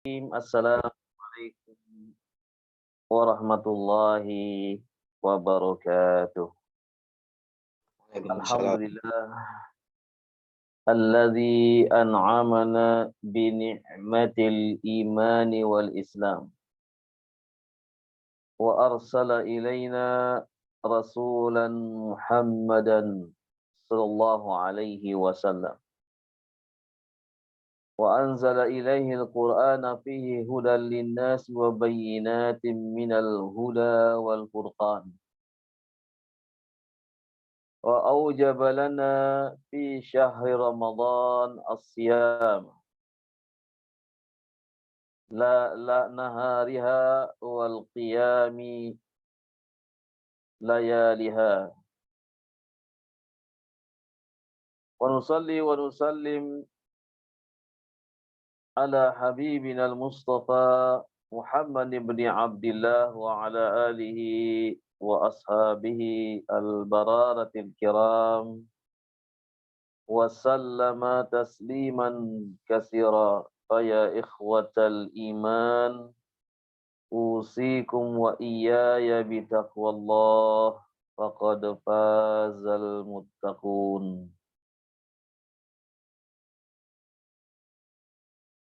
Assalamualaikum warahmatullahi wabarakatuh. Waalaikumsalam. Alhamdulillah alladzi an'amana bi ni'matil imani wal islam wa arsala ilaina rasulan Muhammadan sallallahu alaihi wasallam wa anzala ilaihi al-Qur'ana fihi hudan lin-nas wa bayyinatin minal huda wal furqan. وأوجب لنا في شهر رمضان الصيام لا نهارها والقيام لياليها ونصلي ونسلم على حبيبنا المصطفى محمد بن عبد الله وعلى آله وأصحابه البرارة الكرام وسلم تسليما كثيرا. فيا إخوة الإيمان أوصيكم وإياي بتقوى الله فقد فاز المتقون.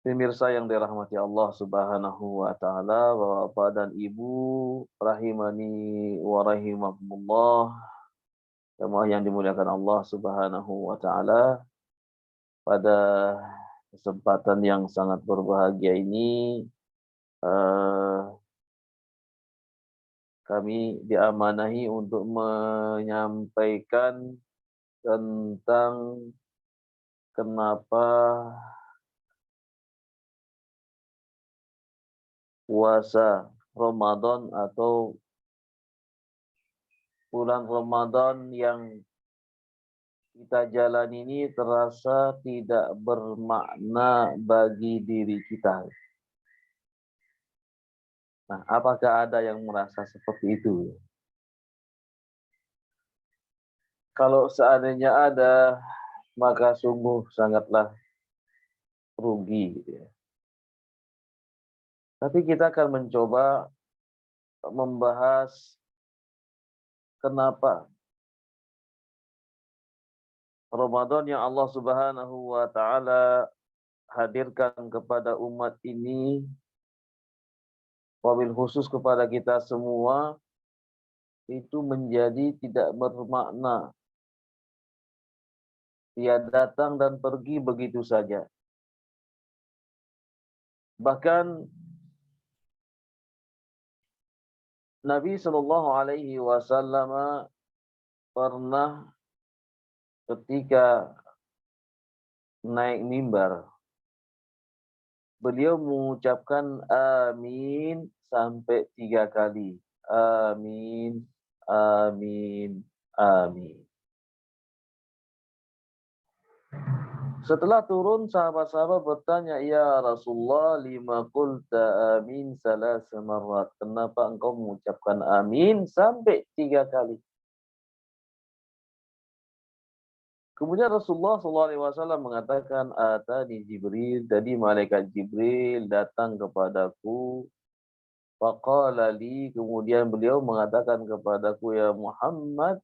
Pemirsa yang dirahmati Allah Subhanahu wa taala, Bapak dan Ibu rahimani wa rahimakumullah, jemaah yang dimuliakan Allah Subhanahu wa taala. Pada kesempatan yang sangat berbahagia ini kami diamanahi untuk menyampaikan tentang kenapa puasa Ramadan atau bulan Ramadan yang kita jalani ini terasa tidak bermakna bagi diri kita. Nah, apakah ada yang merasa seperti itu? Kalau seandainya ada, maka sungguh sangatlah rugi. Tapi kita akan mencoba membahas kenapa Ramadan yang Allah Subhanahu wa taala hadirkan kepada umat ini, wabil khusus kepada kita semua, itu menjadi tidak bermakna. Dia datang dan pergi begitu saja. Bahkan Nabi Shallallahu Alaihi Wasallam pernah ketika naik mimbar, beliau mengucapkan amin sampai 3 kali. Amin, amin, amin. Setelah turun, sahabat-sahabat bertanya, ya Rasulullah, lima qulta amin salasa marrat. Kenapa engkau mengucapkan amin sampai 3 kali? Kemudian Rasulullah SAW mengatakan, atani Jibril, tadi malaikat Jibril datang kepadaku. Faqala li, kemudian beliau mengatakan kepadaku, ya Muhammad,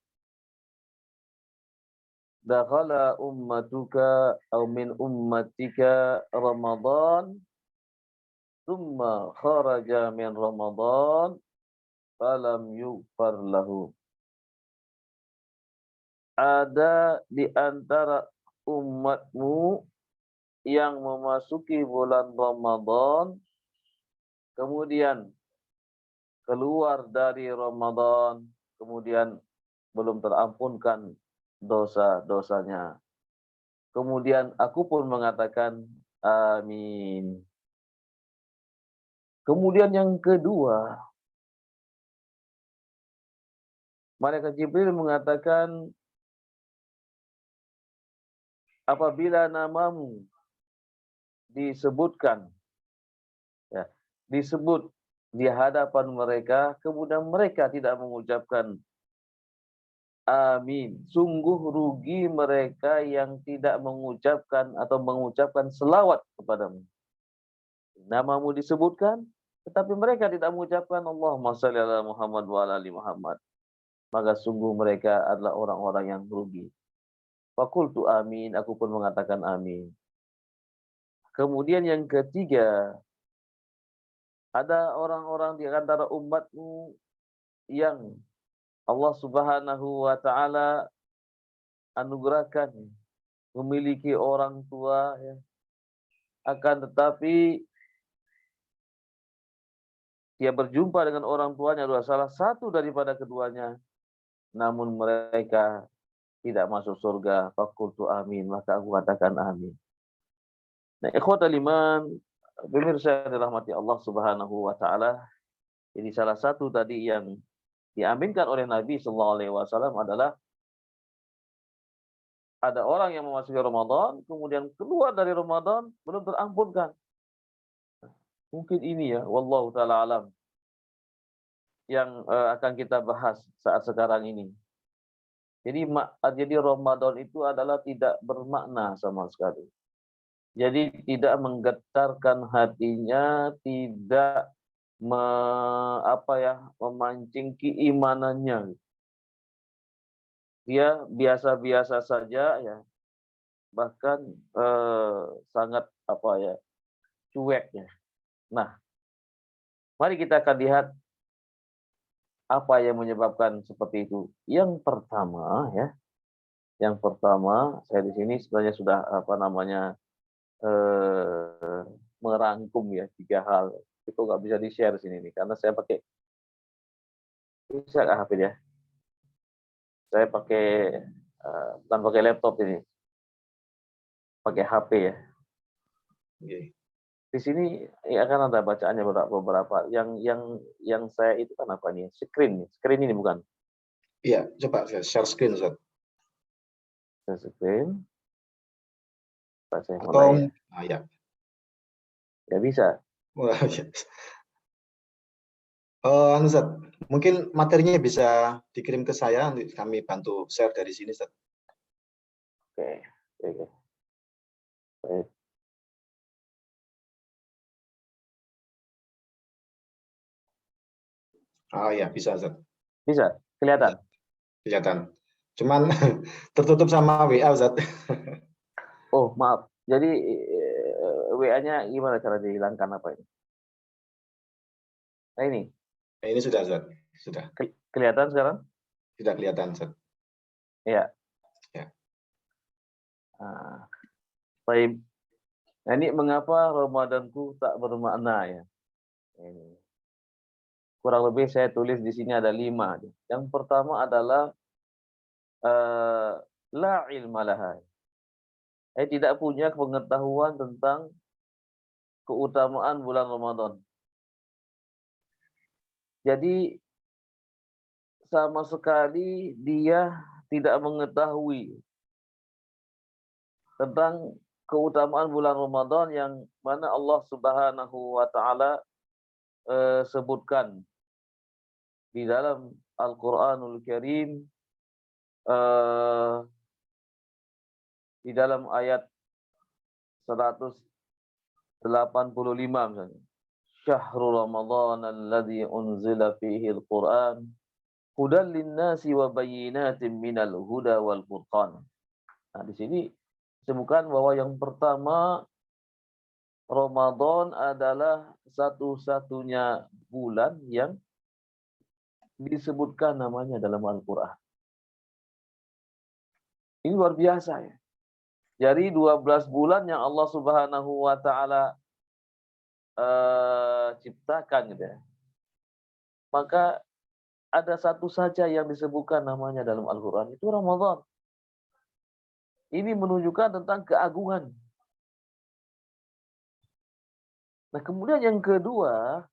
dakhala ummatuka atau min ummatika Ramadan, thumma kharaja min Ramadan, falam yughfar lahu. Ada di antara umatmu yang memasuki bulan Ramadan, kemudian keluar dari Ramadan, kemudian belum terampunkan dosa-dosanya. Kemudian aku pun mengatakan amin. Kemudian yang kedua, malaikat Jibril mengatakan, apabila namamu disebutkan, ya, disebut di hadapan mereka, kemudian mereka tidak mengucapkan amin. Sungguh rugi mereka yang tidak mengucapkan atau mengucapkan selawat kepadamu. Namamu disebutkan, tetapi mereka tidak mengucapkan Allahumma shalli ala Muhammad wa ala ali Muhammad. Maka sungguh mereka adalah orang-orang yang rugi. Fakultu amin, aku pun mengatakan amin. Kemudian yang ketiga, ada orang-orang di antara umatmu yang Allah Subhanahu wa taala anugerahkan memiliki orang tua, ya. Akan tetapi dia berjumpa dengan orang tuanya adalah salah satu daripada keduanya, namun mereka tidak masuk surga. Fakultu amin, maka aku katakan amin. Nah, ikhwatal iman, pemirsa yang dirahmati Allah Subhanahu wa taala, jadi salah satu tadi yang diaminkan oleh Nabi sallallahu alaihi wasallam adalah ada orang yang memasuki Ramadan, kemudian keluar dari Ramadan belum terampunkan. Mungkin ini ya, wallahu taala alam, yang akan kita bahas saat sekarang ini. Jadi Ramadan itu adalah tidak bermakna sama sekali. Jadi tidak menggetarkan hatinya, tidak memancing keimanannya. Dia biasa-biasa saja, ya, bahkan sangat cuek, ya. Nah, mari kita akan lihat apa yang menyebabkan seperti itu. Yang pertama, saya di sini sebenarnya sudah merangkum ya 3 hal. Itu nggak bisa di-share sini nih, karena saya pakai, bisa nggak HP ya? Saya pakai bukan pakai laptop ini, pakai HP ya. Oke. Di sini ya akan ada bacaannya beberapa. Yang saya itu kan apa nih? Screen ini bukan? Iya, coba share screen, Ustaz. Screen. Saya Atau mulai ya. ya. Ya bisa. Wah, ya. Ustaz, mungkin materinya bisa dikirim ke saya, nanti kami bantu share dari sini, Ustaz. Oke. Baik. Oh ya, bisa, Ustaz. Bisa, kelihatan? Kelihatan. Cuman tertutup sama WA, Ustaz. Oh, maaf. Jadi WA-nya gimana cara dihilangkan apa ini? Nah ini. Nah, ini sudah, Ustaz. Sudah. Kelihatan sekarang? Sudah kelihatan, Ustaz. Iya. Ya. Baik. Nah, ini mengapa Ramadanku tak bermakna, ya? Ini. Kurang lebih saya tulis di sini ada 5. Yang pertama adalah la ilma laha. Saya tidak punya pengetahuan tentang keutamaan bulan Ramadan. Jadi sama sekali dia tidak mengetahui tentang keutamaan bulan Ramadan yang mana Allah Subhanahu wa taala sebutkan di dalam Al-Qur'anul Karim, di dalam ayat 185 misalnya. Syahrul Ramadan alladzi unzila fihi al-Qur'an hudan lin-nasi wa bayyinatin minal huda wal furqan. Nah, di sini disebutkan bahwa yang pertama, Ramadan adalah satu-satunya bulan yang disebutkan namanya dalam Al-Qur'an. Ini luar biasa, ya. Jadi 12 bulan yang Allah Subhanahu wa taala ciptakan gitu, ya. Maka ada satu saja yang disebutkan namanya dalam Al-Qur'an, itu Ramadan. Ini menunjukkan tentang keagungan. Nah, kemudian yang kedua,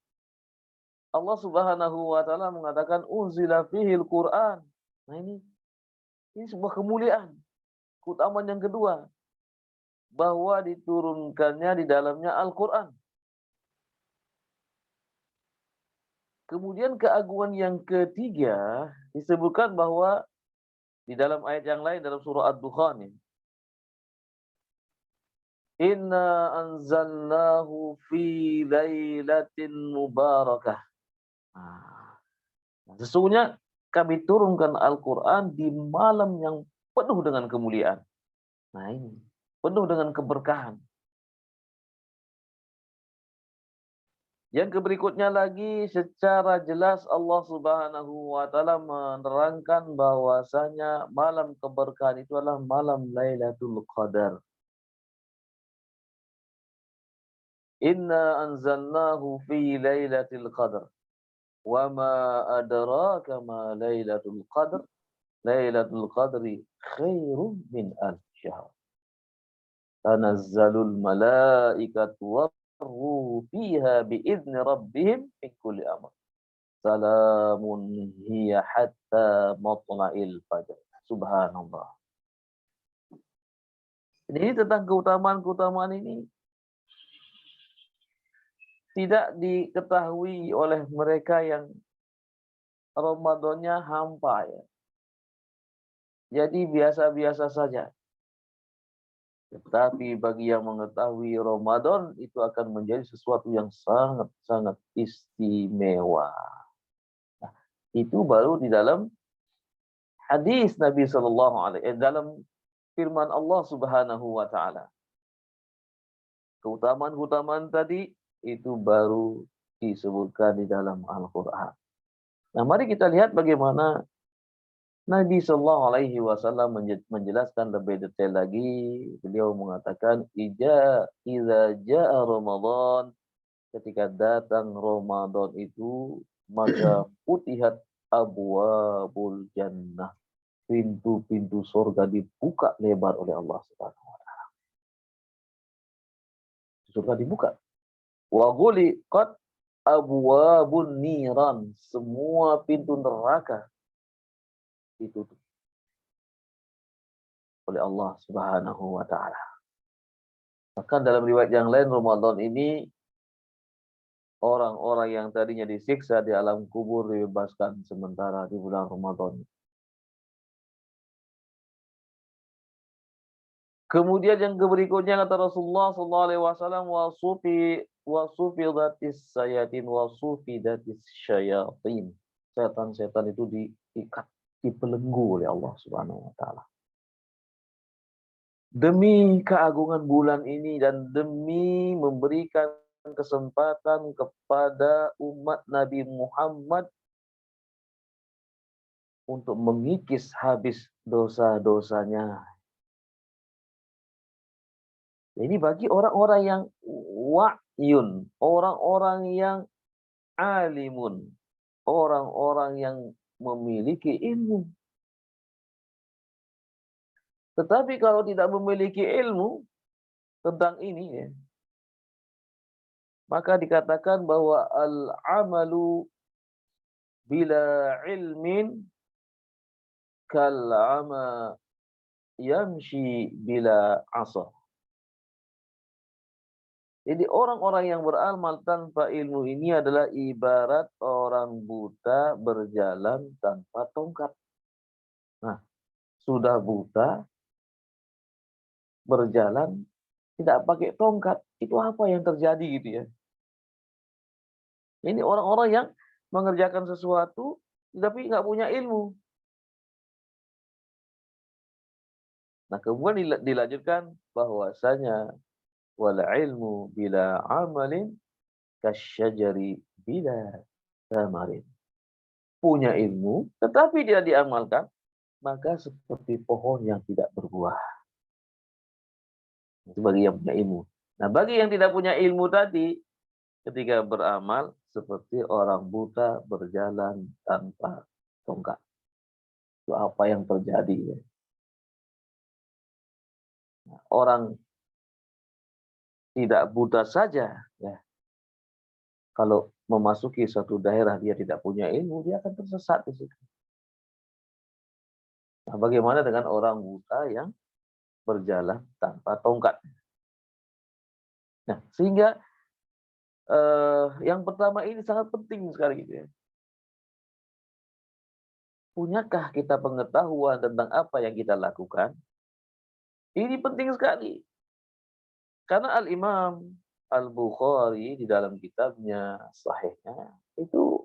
Allah Subhanahu wa taala mengatakan unzila fihil Qur'an. Nah, ini sebuah kemuliaan. Keutamaan yang kedua, bahwa diturunkannya di dalamnya Al-Qur'an. Kemudian keagungan yang ketiga disebutkan bahwa di dalam ayat yang lain dalam surah Ad-Dukhan, Inna anzalnahu fi lailatin mubarakah. Nah, sesungguhnya kami turunkan Al-Quran di malam yang penuh dengan kemuliaan. Nah ini, penuh dengan keberkahan. Yang berikutnya lagi, secara jelas Allah Subhanahu wa taala menerangkan bahwasanya malam keberkahan itu adalah malam Lailatul Qadar. Inna anzalnahu fi Lailatul Qadar. Wa ma adraka ma Lailatul Qadar. Lailatul Qadri khairum min alf syahr. Tanazzalul malaikatu warruhu fiha biizni rabbihim min kulli amr. Salamun hiya hatta matla'il fajr. Subhanallah. Ini tentang keutamaan-keutamaan ini tidak diketahui oleh mereka yang Ramadannya hampa ya. Jadi biasa-biasa saja. Tetapi bagi yang mengetahui Ramadan itu akan menjadi sesuatu yang sangat-sangat istimewa. Nah, itu baru di dalam hadis Nabi Shallallahu Alaihi dalam firman Allah Subhanahu Wa Taala. Keutamaan-keutamaan tadi itu baru disebutkan di dalam Al-Quran. Nah, mari kita lihat bagaimana Nabi Shallallahu Alaihi Wasallam menjelaskan lebih detail lagi. Beliau mengatakan, "Iza jaa Ramadan, ketika datang Ramadan itu, maka putihat abwabul jannah, pintu-pintu surga dibuka lebar oleh Allah Subhanahu wa taala. Surga dibuka. Wa ghuliqat abwabun niran, semua pintu neraka ditutup oleh Allah Subhanahu wa taala. Bahkan dalam riwayat yang lain, Ramadan ini orang-orang yang tadinya disiksa di alam kubur dibebaskan sementara di bulan Ramadan. Kemudian yang berikutnya kata Rasulullah SAW, wasufidatis sayatin wasufidatis syayatin. Setan-setan itu diikat, dibelenggu oleh Allah Subhanahu wa taala. Demi keagungan bulan ini dan demi memberikan kesempatan kepada umat Nabi Muhammad untuk mengikis habis dosa-dosanya. Ini bagi orang-orang yang wa'yun, orang-orang yang alimun, orang-orang yang memiliki ilmu. Tetapi kalau tidak memiliki ilmu tentang ini, ya, maka dikatakan bahwa al-amalu bila ilmin kal'ama yamshi bila asa. Jadi orang-orang yang beramal tanpa ilmu ini adalah ibarat orang buta berjalan tanpa tongkat. Nah, sudah buta berjalan tidak pakai tongkat, itu apa yang terjadi gitu ya? Ini orang-orang yang mengerjakan sesuatu tapi nggak punya ilmu. Nah, kemudian dilanjutkan bahwasanya wal ilmu bila amalin kasyajari bila tamarin. Punya ilmu tetapi tidak diamalkan, maka seperti pohon yang tidak berbuah. Itu bagi yang punya ilmu. Nah, bagi yang tidak punya ilmu tadi, ketika beramal seperti orang buta berjalan tanpa tongkat. Itu apa yang terjadi. Nah, orang tidak buta saja, ya, kalau memasuki suatu daerah dia tidak punya ilmu, dia akan tersesat di situ. Nah, bagaimana dengan orang buta yang berjalan tanpa tongkat? Nah, sehingga yang pertama ini sangat penting sekali gitu ya. Punyakah kita pengetahuan tentang apa yang kita lakukan? Ini penting sekali. Karena Al-Imam Al-Bukhari di dalam kitabnya sahihnya itu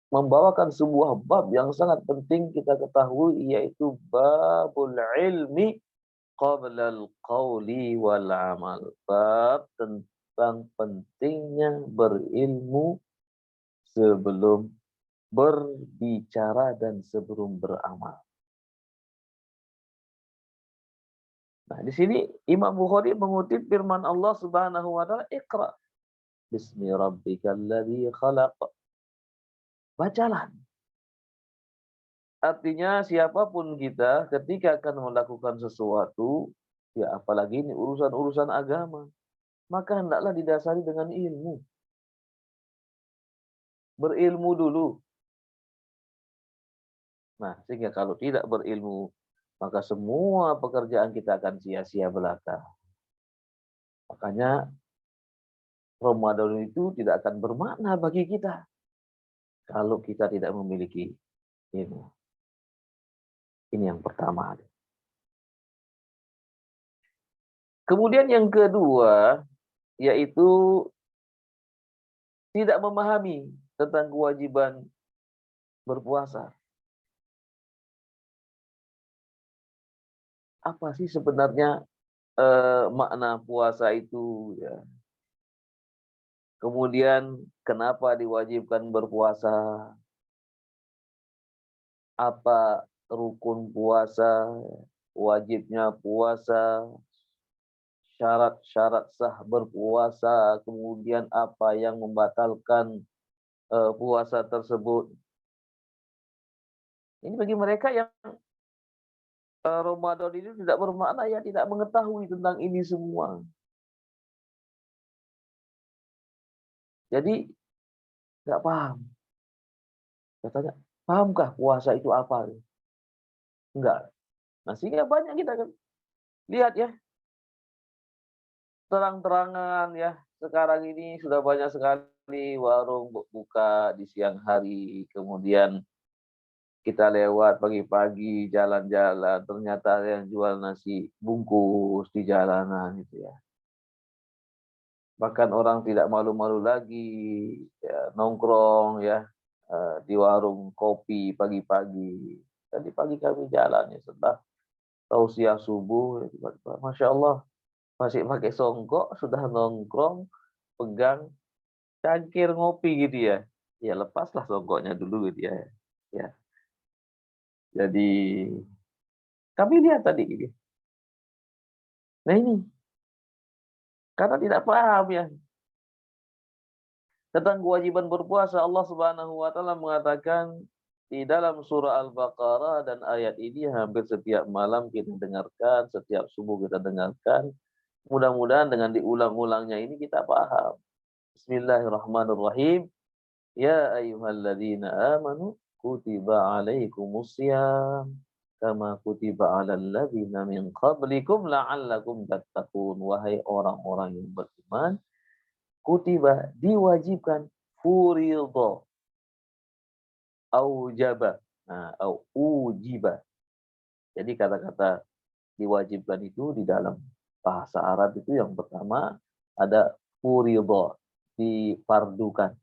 membawakan sebuah bab yang sangat penting kita ketahui, yaitu babul ilmi qabla al-qawli wal amal. Bab tentang pentingnya berilmu sebelum berbicara dan sebelum beramal. Nah, di sini Imam Bukhari mengutip firman Allah Subhanahu wa taala, "Iqra bismi rabbikal ladzi khalaq." Bacalah. Artinya siapapun kita ketika akan melakukan sesuatu, ya apalagi ini urusan-urusan agama, maka hendaklah didasari dengan ilmu. Berilmu dulu. Nah, sehingga kalau tidak berilmu, maka semua pekerjaan kita akan sia-sia belaka. Makanya Ramadan itu tidak akan bermakna bagi kita kalau kita tidak memiliki ilmu. Ini yang pertama. Kemudian yang kedua, yaitu tidak memahami tentang kewajiban berpuasa. Apa sih sebenarnya makna puasa itu? Ya. Kemudian kenapa diwajibkan berpuasa? Apa rukun puasa? Wajibnya puasa? Syarat-syarat sah berpuasa? Kemudian apa yang membatalkan puasa tersebut? Ini bagi mereka yang Ramadan ini tidak bermakna, ya tidak mengetahui tentang ini semua. Jadi nggak paham. Katanya, pahamkah puasa itu apa? Enggak. Nah, sehingga banyak kita kan lihat ya, terang-terangan ya, sekarang ini sudah banyak sekali warung buka di siang hari, kemudian kita lewat pagi-pagi jalan-jalan, ternyata ada yang jual nasi bungkus di jalanan gitu ya. Bahkan orang tidak malu-malu lagi ya, nongkrong ya di warung kopi pagi-pagi. Tadi pagi kami jalan ya, setelah tausiah subuh, ya, tiba-tiba, Masya Allah, masih pakai songkok, sudah nongkrong, pegang cangkir ngopi gitu ya. Ya lepaslah songkoknya dulu gitu ya. Ya, jadi kami lihat tadi gitu. Nah ini, karena tidak paham ya tentang kewajiban berpuasa, Allah Subhanahu wa taala mengatakan di dalam surah Al-Baqarah, dan ayat ini hampir setiap malam kita dengarkan, setiap subuh kita dengarkan. Mudah-mudahan dengan diulang-ulangnya ini kita paham. Bismillahirrahmanirrahim. Ya ayyuhalladzina amanu kutiba alaikumusiyam kama kutiba alal ladzina min qablikum la'allakum tattaqun. Wahai orang-orang yang beriman, kutiba diwajibkan, furidha, aujaba, nah, au ujiba. Jadi kata-kata diwajibkan itu di dalam bahasa Arab itu yang pertama ada furidha, difardukan,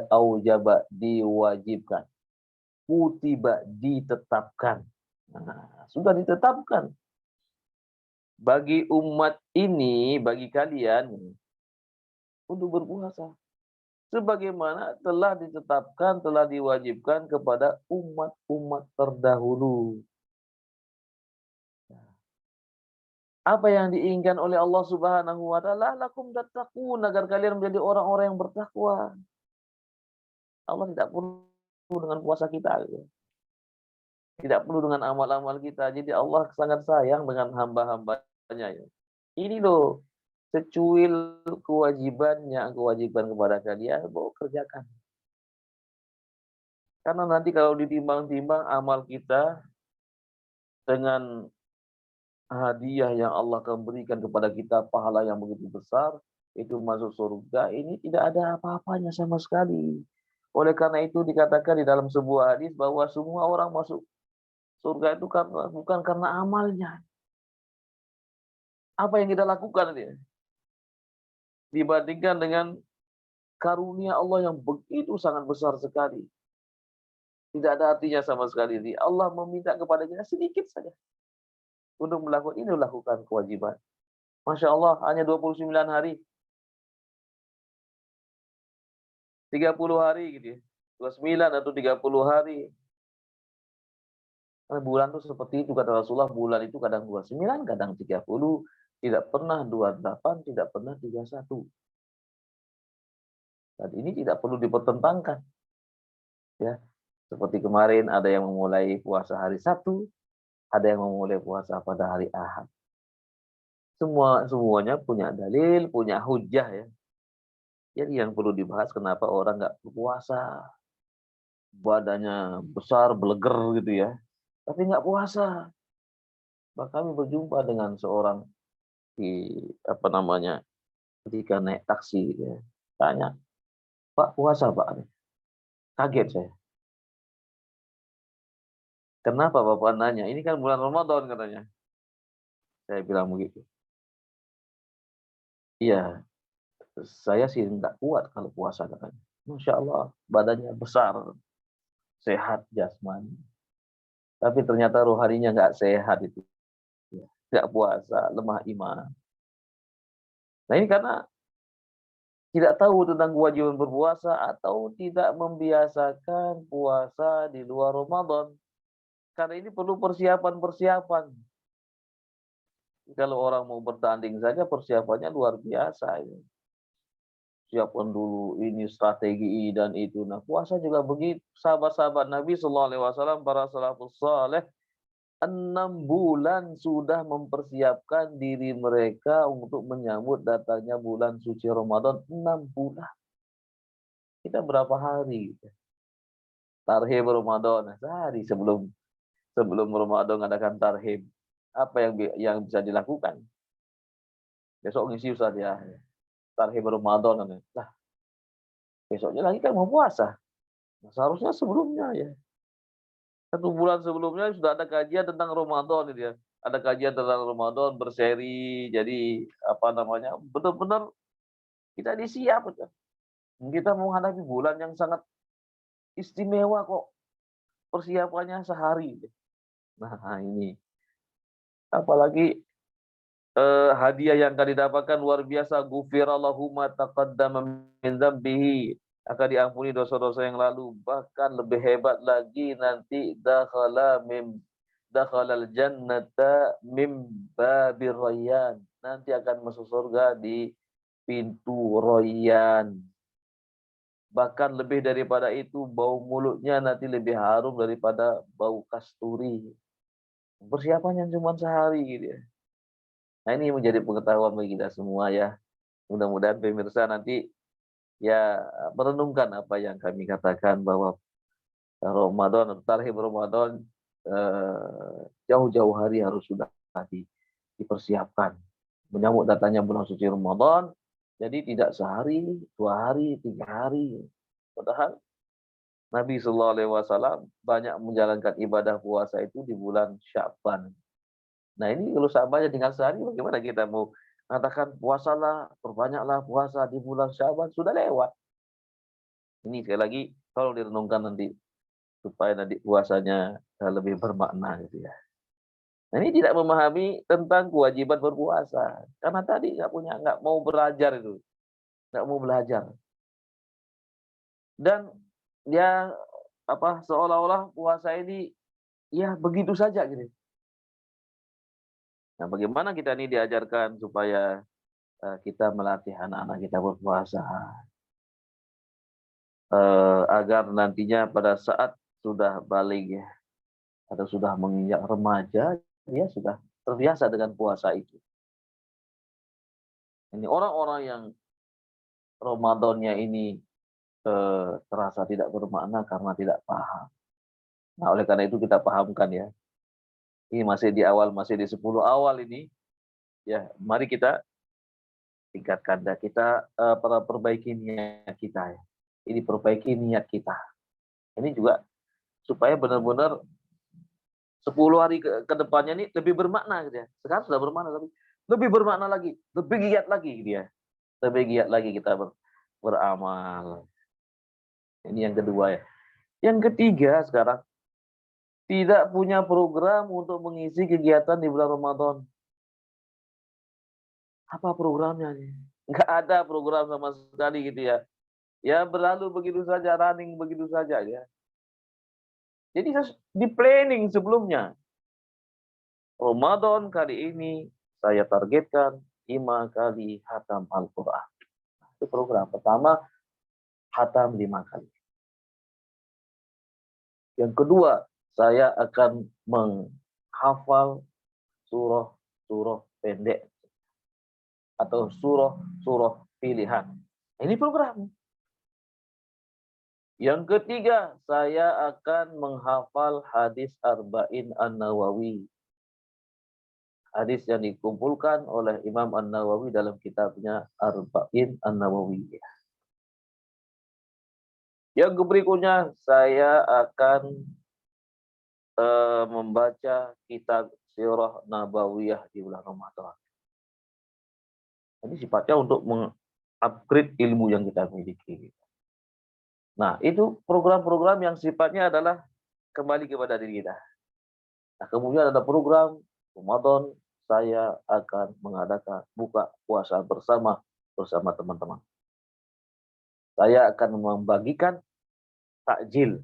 aujaba, diwajibkan, kutiba, ditetapkan. Nah, sudah ditetapkan bagi umat ini, bagi kalian untuk berpuasa. Sebagaimana telah ditetapkan, telah diwajibkan kepada umat-umat terdahulu. Apa yang diinginkan oleh Allah Subhanahu wa taala, lakum tattaqun, agar kalian menjadi orang-orang yang bertakwa. Allah tidak perlu dengan puasa kita, tidak perlu dengan amal-amal kita. Jadi Allah sangat sayang dengan hamba-hambanya. Ini loh secuil kewajiban kepada kalian, bawa kerjakan. Karena nanti kalau ditimbang-timbang amal kita dengan hadiah yang Allah akan berikan kepada kita, pahala yang begitu besar, itu masuk surga, ini tidak ada apa-apanya sama sekali. Oleh karena itu dikatakan di dalam sebuah hadis bahwa semua orang masuk surga itu bukan karena amalnya. Apa yang kita lakukan ini? Dibandingkan dengan karunia Allah yang begitu sangat besar sekali. Tidak ada artinya sama sekali ini. Allah meminta kepada kita sedikit saja untuk melakukan ini, lakukan kewajiban. Masya Allah, hanya 29 hari. 30 hari gitu ya. 29 atau 30 hari. Karena bulan itu seperti itu, kata Rasulullah, bulan itu kadang 29, kadang 30, tidak pernah 28, tidak pernah 31. Dan ini tidak perlu dipertentangkan. Ya, seperti kemarin ada yang memulai puasa hari Sabtu, ada yang memulai puasa pada hari Ahad. Semuanya punya dalil, punya hujah ya. Jadi yang perlu dibahas kenapa orang nggak berpuasa, badannya besar, beleger gitu ya, tapi nggak puasa. Maka kami berjumpa dengan seorang di ketika naik taksi gitu ya, tanya, Pak puasa Pak? Kaget saya. Kenapa Bapak nanya? Ini kan bulan Ramadan katanya. Saya bilang begitu. Iya, saya sih nggak kuat kalau puasa katanya. Masya Allah, badannya besar, sehat jasmani. Tapi ternyata rohaninya nggak sehat itu. Nggak puasa, lemah iman. Nah ini karena tidak tahu tentang kewajiban berpuasa atau tidak membiasakan puasa di luar Ramadan. Karena ini perlu persiapan-persiapan. Kalau orang mau bertanding saja persiapannya luar biasa. Ya. Siapkan dulu ini strategi dan itu. Nah puasa juga begitu. Sahabat-sahabat Nabi SAW, para salafus saleh, 6 bulan sudah mempersiapkan diri mereka untuk menyambut datangnya bulan suci Ramadan. 6 bulan. Kita berapa hari? Tarhib Ramadan. Sehari sebelum Ramadan adakan tarhib. Apa yang bisa dilakukan? Besok ngisi Ustaz ya. Tarhib Ramadan. Lah, besoknya lagi kan mau puasa. Nah, seharusnya sebelumnya ya. 1 bulan sebelumnya sudah ada kajian tentang Ramadan itu ya. Ada kajian tentang Ramadan berseri. Jadi benar-benar kita disiap. Kita menghadapi bulan yang sangat istimewa kok. Persiapannya sehari. Nah ini. Apalagi hadiah yang akan didapatkan luar biasa. Ghufirallahu ma taqaddama min dzambihi. Akan diampuni dosa-dosa yang lalu. Bahkan lebih hebat lagi nanti dakhalal jannata mim babir rayyan. Nanti akan masuk surga di pintu Rayyan. Bahkan lebih daripada itu, bau mulutnya nanti lebih harum daripada bau kasturi. Persiapannya cuma sehari gitu ya. Nah ini menjadi pengetahuan bagi kita semua ya. Mudah-mudahan pemirsa nanti ya merenungkan apa yang kami katakan bahwa Ramadan atau tarhib Ramadan jauh-jauh hari harus sudah dipersiapkan. Menyambut datangnya bulan suci Ramadan, jadi tidak sehari, 2 hari, 3 hari. Padahal Nabi SAW banyak menjalankan ibadah puasa itu di bulan Sya'ban. Nah ini kalau Sya'bannya tinggal sehari, bagaimana kita mau katakan puasalah, perbanyaklah puasa di bulan Sya'ban, sudah lewat. Ini sekali lagi kalau direnungkan nanti supaya nanti puasanya lebih bermakna gitu ya. Nah ini tidak memahami tentang kewajiban berpuasa karena tadi nggak mau belajar itu, nggak mau belajar dan dia seolah-olah puasa ini ya begitu saja gitu. Nah bagaimana kita ini diajarkan supaya kita melatih anak-anak kita berpuasa agar nantinya pada saat sudah balik ya atau sudah menginjak remaja dia sudah terbiasa dengan puasa itu. Ini orang-orang yang Ramadannya ini terasa tidak bermakna karena tidak paham. Nah oleh karena itu kita pahamkan ya. Ini masih di awal, masih di 10 awal ini. Ya mari kita tingkatkan dan kita perbaiki niat kita ya. Ini perbaiki niat kita. Ini juga supaya benar-benar 10 hari ke depannya ini lebih bermakna gitu ya. Sekarang sudah bermakna tapi lebih bermakna lagi, lebih giat lagi dia. Lebih giat lagi kita beramal. Ini yang kedua ya. Yang ketiga sekarang, tidak punya program untuk mengisi kegiatan di bulan Ramadan. Apa programnya nih? Nggak ada program sama sekali gitu ya. Ya berlalu begitu saja, running begitu saja ya. Jadi harus di planning sebelumnya. Ramadan kali ini saya targetkan 5 kali hatam Al-Quran. Itu program pertama, hatam 5 kali. Yang kedua, saya akan menghafal surah-surah pendek atau surah-surah pilihan. Ini program. Yang ketiga, saya akan menghafal hadis Arba'in An-Nawawi. Hadis yang dikumpulkan oleh Imam An-Nawawi dalam kitabnya Arba'in An-Nawawi. Yang berikutnya, saya akan membaca kitab Sirah Nabawiyah di bulan Ramadan. Ini sifatnya untuk mengupgrade ilmu yang kita miliki. Nah, itu program-program yang sifatnya adalah kembali kepada diri kita. Nah, kemudian ada program Ramadan, saya akan mengadakan buka puasa bersama teman-teman. Saya akan membagikan takjil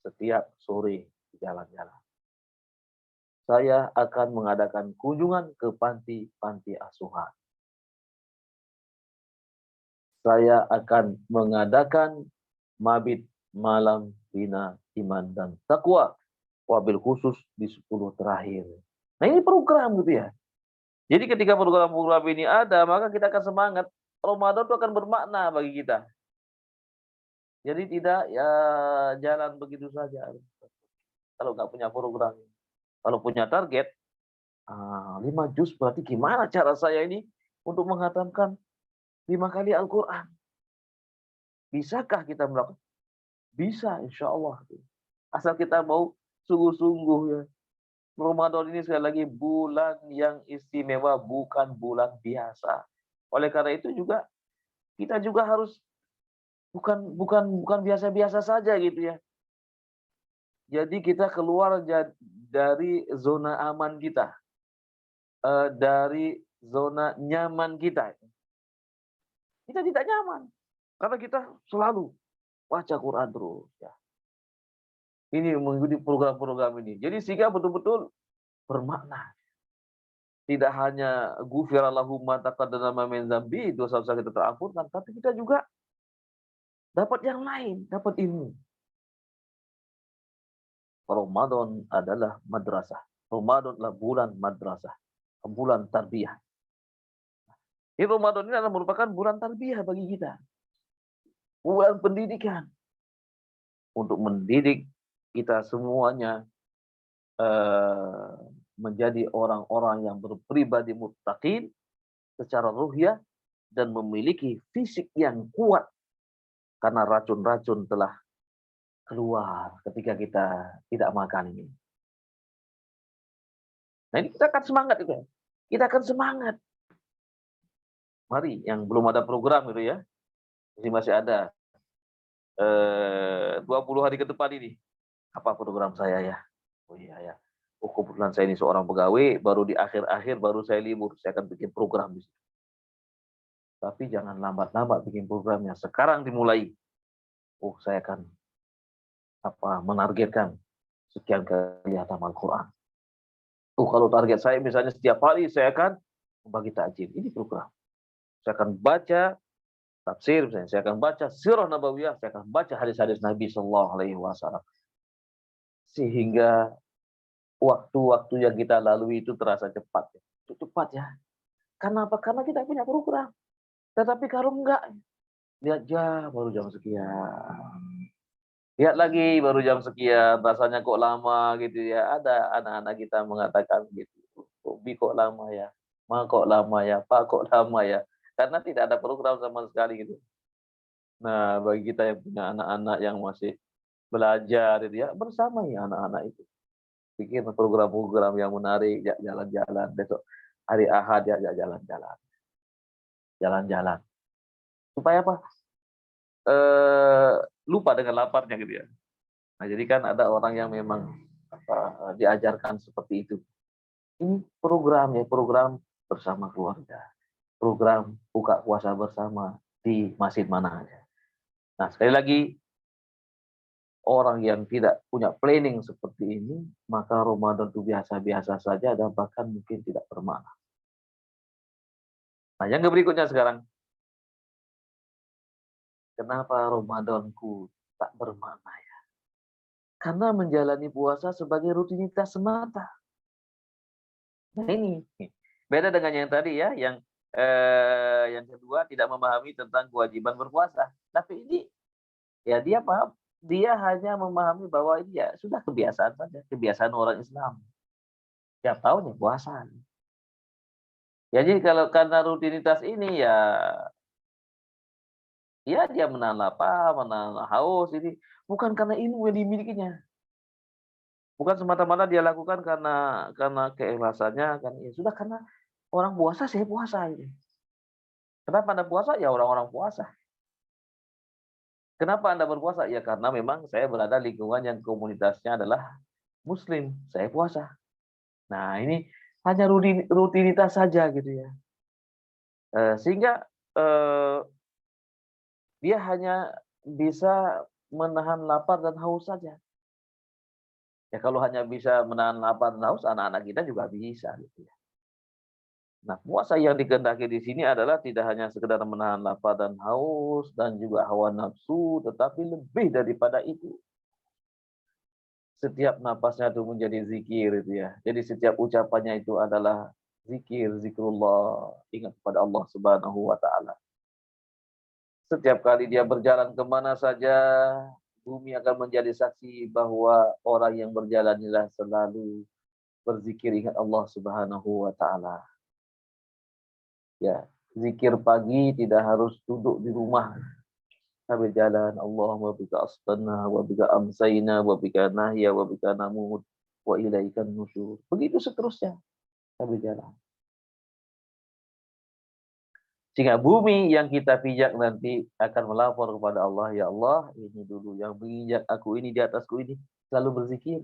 setiap sore di jalan-jalan. Saya akan mengadakan kunjungan ke panti asuhan. Saya akan mengadakan mabit malam bina iman dan takwa, wabil khusus di 10 terakhir. Nah, ini program gitu ya. Jadi ketika program-program ini ada, maka kita akan semangat. Ramadan itu akan bermakna bagi kita. Jadi tidak ya jalan begitu saja. Kalau nggak punya program, kalau punya target 5 juz, berarti gimana cara saya ini untuk menghatamkan 5 kali Al-Quran? Bisakah kita melakukan? Bisa, insya Allah. Asal kita mau sungguh-sungguh ya. Ramadan ini sekali lagi bulan yang istimewa, bukan bulan biasa. Oleh karena itu juga kita juga harus bukan biasa-biasa saja gitu ya. Jadi kita keluar dari zona aman kita, dari zona nyaman kita. Kita tidak nyaman karena kita selalu baca Quran terus ya. Ini mengikuti program-program ini. Jadi sehingga betul-betul bermakna. Tidak hanya ghufira lahu ma taqaddama min dzambi, dosa-dosa kita terampunkan, tapi kita juga dapat yang lain, dapat ilmu. Ramadan adalah madrasah. Ramadan adalah bulan madrasah, bulan tarbiyah. Ini Ramadan ini adalah merupakan bulan tarbiyah bagi kita. Bulan pendidikan. Untuk mendidik kita semuanya menjadi orang-orang yang berpribadi muttaqin secara ruhiyah dan memiliki fisik yang kuat karena racun-racun telah keluar ketika kita tidak makan ini. Nah, ini kita akan semangat itu ya. Kita akan semangat. Mari yang belum ada program itu ya. Masih ada 20 hari ke depan ini. Apa program saya ya? Oh iya ya. Oh, kebetulan saya ini seorang pegawai, baru di akhir-akhir baru saya libur. Saya akan bikin program di situ. Tapi jangan lambat-lambat bikin programnya. Sekarang dimulai. Oh, saya akan menargetkan sekian kali hatam Al-Quran. Kalau target saya misalnya setiap hari saya akan membagi takjil. Ini program. Saya akan baca tafsir, misalnya. Saya akan baca sirah nabawiyah, saya akan baca hadis-hadis Nabi Sallallahu Alaihi Wasallam. Sehingga waktu-waktu yang kita lalui itu terasa cepat. Itu cepat ya. Karena apa? Karena kita punya program. Tetapi kalau enggak, lihat baru jam sekian. Lihat lagi baru jam sekian, rasanya kok lama gitu ya. Ada anak-anak kita mengatakan gitu. Bi kok lama ya? Ma kok lama ya? Pak kok lama ya? Karena tidak ada program sama sekali gitu. Nah, bagi kita yang punya anak-anak yang masih belajar gitu ya, bersama ya anak-anak itu. Bikin program-program yang menarik, jalan-jalan besok. Hari Ahad diajak jalan-jalan. Jalan-jalan. Supaya apa? Lupa dengan laparnya gitu ya. Nah, jadi kan ada orang yang memang diajarkan seperti itu. Ini program ya, program bersama keluarga. Program buka puasa bersama di masjid mana aja. Nah, sekali lagi, orang yang tidak punya planning seperti ini, maka Ramadan itu biasa-biasa saja dan bahkan mungkin tidak bermakna. Nah, yang berikutnya sekarang, kenapa Ramadanku tak bermakna ya? Karena menjalani puasa sebagai rutinitas semata. Nah ini beda dengan yang tadi ya, yang kedua tidak memahami tentang kewajiban berpuasa. Tapi ini ya dia paham, dia hanya memahami bahwa ini ya sudah kebiasaan saja, kebiasaan orang Islam. Tiap tahun ya puasa. Jadi kalau karena rutinitas ini ya dia menahan lapar, menahan haus ini bukan karena ilmu yang dimilikinya. Bukan semata-mata dia lakukan karena keikhlasannya kan ya sudah karena orang puasa saya puasa ini. Kenapa Anda puasa? Ya orang-orang puasa. Kenapa Anda berpuasa? Ya karena memang saya berada di lingkungan yang komunitasnya adalah Muslim. Saya puasa. Nah ini hanya rutinitas saja gitu ya. Sehingga dia hanya bisa menahan lapar dan haus saja. Ya kalau hanya bisa menahan lapar dan haus, anak-anak kita juga bisa gitu ya. Nah, puasa yang dikehendaki di sini adalah tidak hanya sekedar menahan lapar dan haus dan juga hawa nafsu, tetapi lebih daripada itu. Setiap napasnya itu menjadi zikir itu ya. Jadi setiap ucapannya itu adalah zikir, zikrullah, ingat kepada Allah Subhanahu wa taala. Setiap kali dia berjalan kemana saja, bumi akan menjadi saksi bahwa orang yang berjalan inilah selalu berzikir ingat Allah Subhanahu wa taala. Ya, zikir pagi tidak harus duduk di rumah sambil jalan. Allahumma bika asbana wa bika amsayna wa bika nahya wa bika namut wa ilaikan nusyur. Begitu seterusnya sambil jalan. Sehingga bumi yang kita pijak nanti akan melapor kepada Allah, ya Allah, ini dulu yang menginjak aku ini di atasku ini selalu berzikir.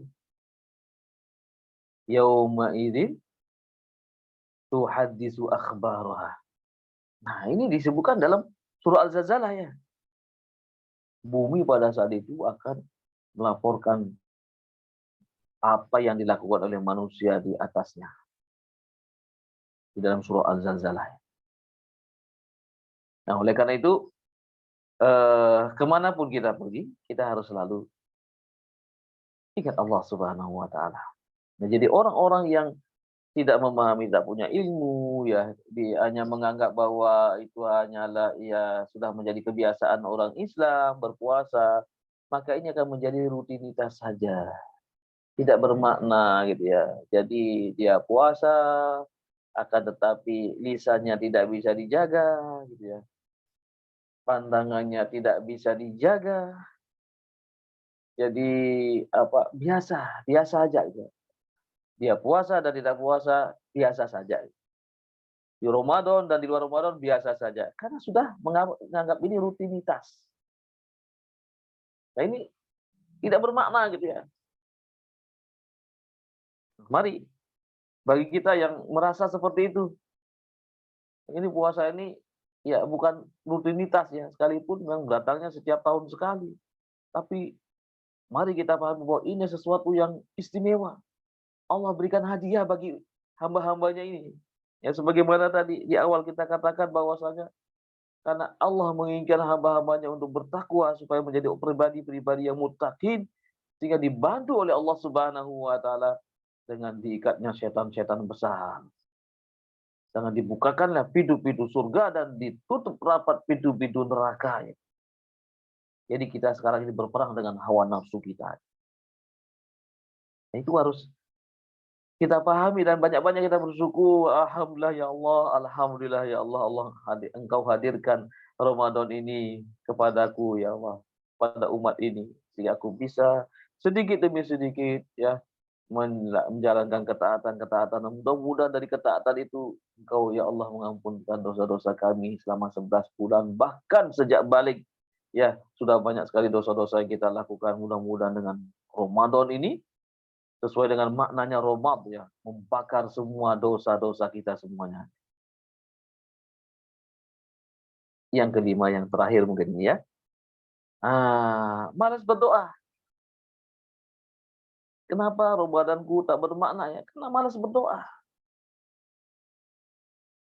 Yauma idzin tuhaddisu akhbaraha. Nah, ini disebutkan dalam surah Al-Zalzalah ya. Bumi pada saat itu akan melaporkan apa yang dilakukan oleh manusia di atasnya. Di dalam surah Al-Zalzalah. Nah, oleh karena itu, kemanapun kita pergi, kita harus selalu ingat Allah Subhanahu wa taala. Nah, jadi orang-orang yang tidak memahami, tidak punya ilmu, ya, dia hanya menganggap bahwa itu hanyalah ya sudah menjadi kebiasaan orang Islam berpuasa, maka ini akan menjadi rutinitas saja, tidak bermakna gitu ya. Jadi dia puasa, akan tetapi lisannya tidak bisa dijaga, gitu ya. Pandangannya tidak bisa dijaga. Jadi biasa aja gitu. Dia puasa dan tidak puasa biasa saja. Di Ramadan dan di luar Ramadan biasa saja. Karena sudah menganggap ini rutinitas. Nah ini tidak bermakna gitu ya. Mari, bagi kita yang merasa seperti itu, ini puasa ini ya bukan rutinitas ya, sekalipun memang datangnya setiap tahun sekali. Tapi mari kita pahami bahwa ini sesuatu yang istimewa. Allah berikan hadiah bagi hamba-hambanya ini. Ya sebagaimana tadi di awal kita katakan bahwasanya karena Allah menginginkan hamba-hambanya untuk bertakwa supaya menjadi pribadi-pribadi yang muttaqin sehingga dibantu oleh Allah Subhanahu wa taala dengan diikatnya setan-setan besar. Jangan dibukakanlah pintu-pintu surga dan ditutup rapat pintu-pintu neraka. Jadi kita sekarang ini berperang dengan hawa nafsu kita. Nah, itu harus kita pahami dan banyak-banyak kita bersyukur. Alhamdulillah ya Allah, alhamdulillah ya Allah, Engkau hadirkan Ramadan ini kepadaku ya Allah, pada umat ini sehingga aku bisa sedikit demi sedikit ya menjalankan ketaatan-ketaatan. Mudah-mudahan dari ketaatan itu Engkau ya Allah mengampunkan dosa-dosa kami selama 11 bulan, bahkan sejak balik ya sudah banyak sekali dosa-dosa yang kita lakukan. Mudah-mudahan dengan Ramadan ini sesuai dengan maknanya Ramadan ya, membakar semua dosa-dosa kita semuanya. Yang kelima, yang terakhir mungkin ini ya. Malas berdoa. Kenapa Ramadanku tak bermakna ya? Karena malas berdoa.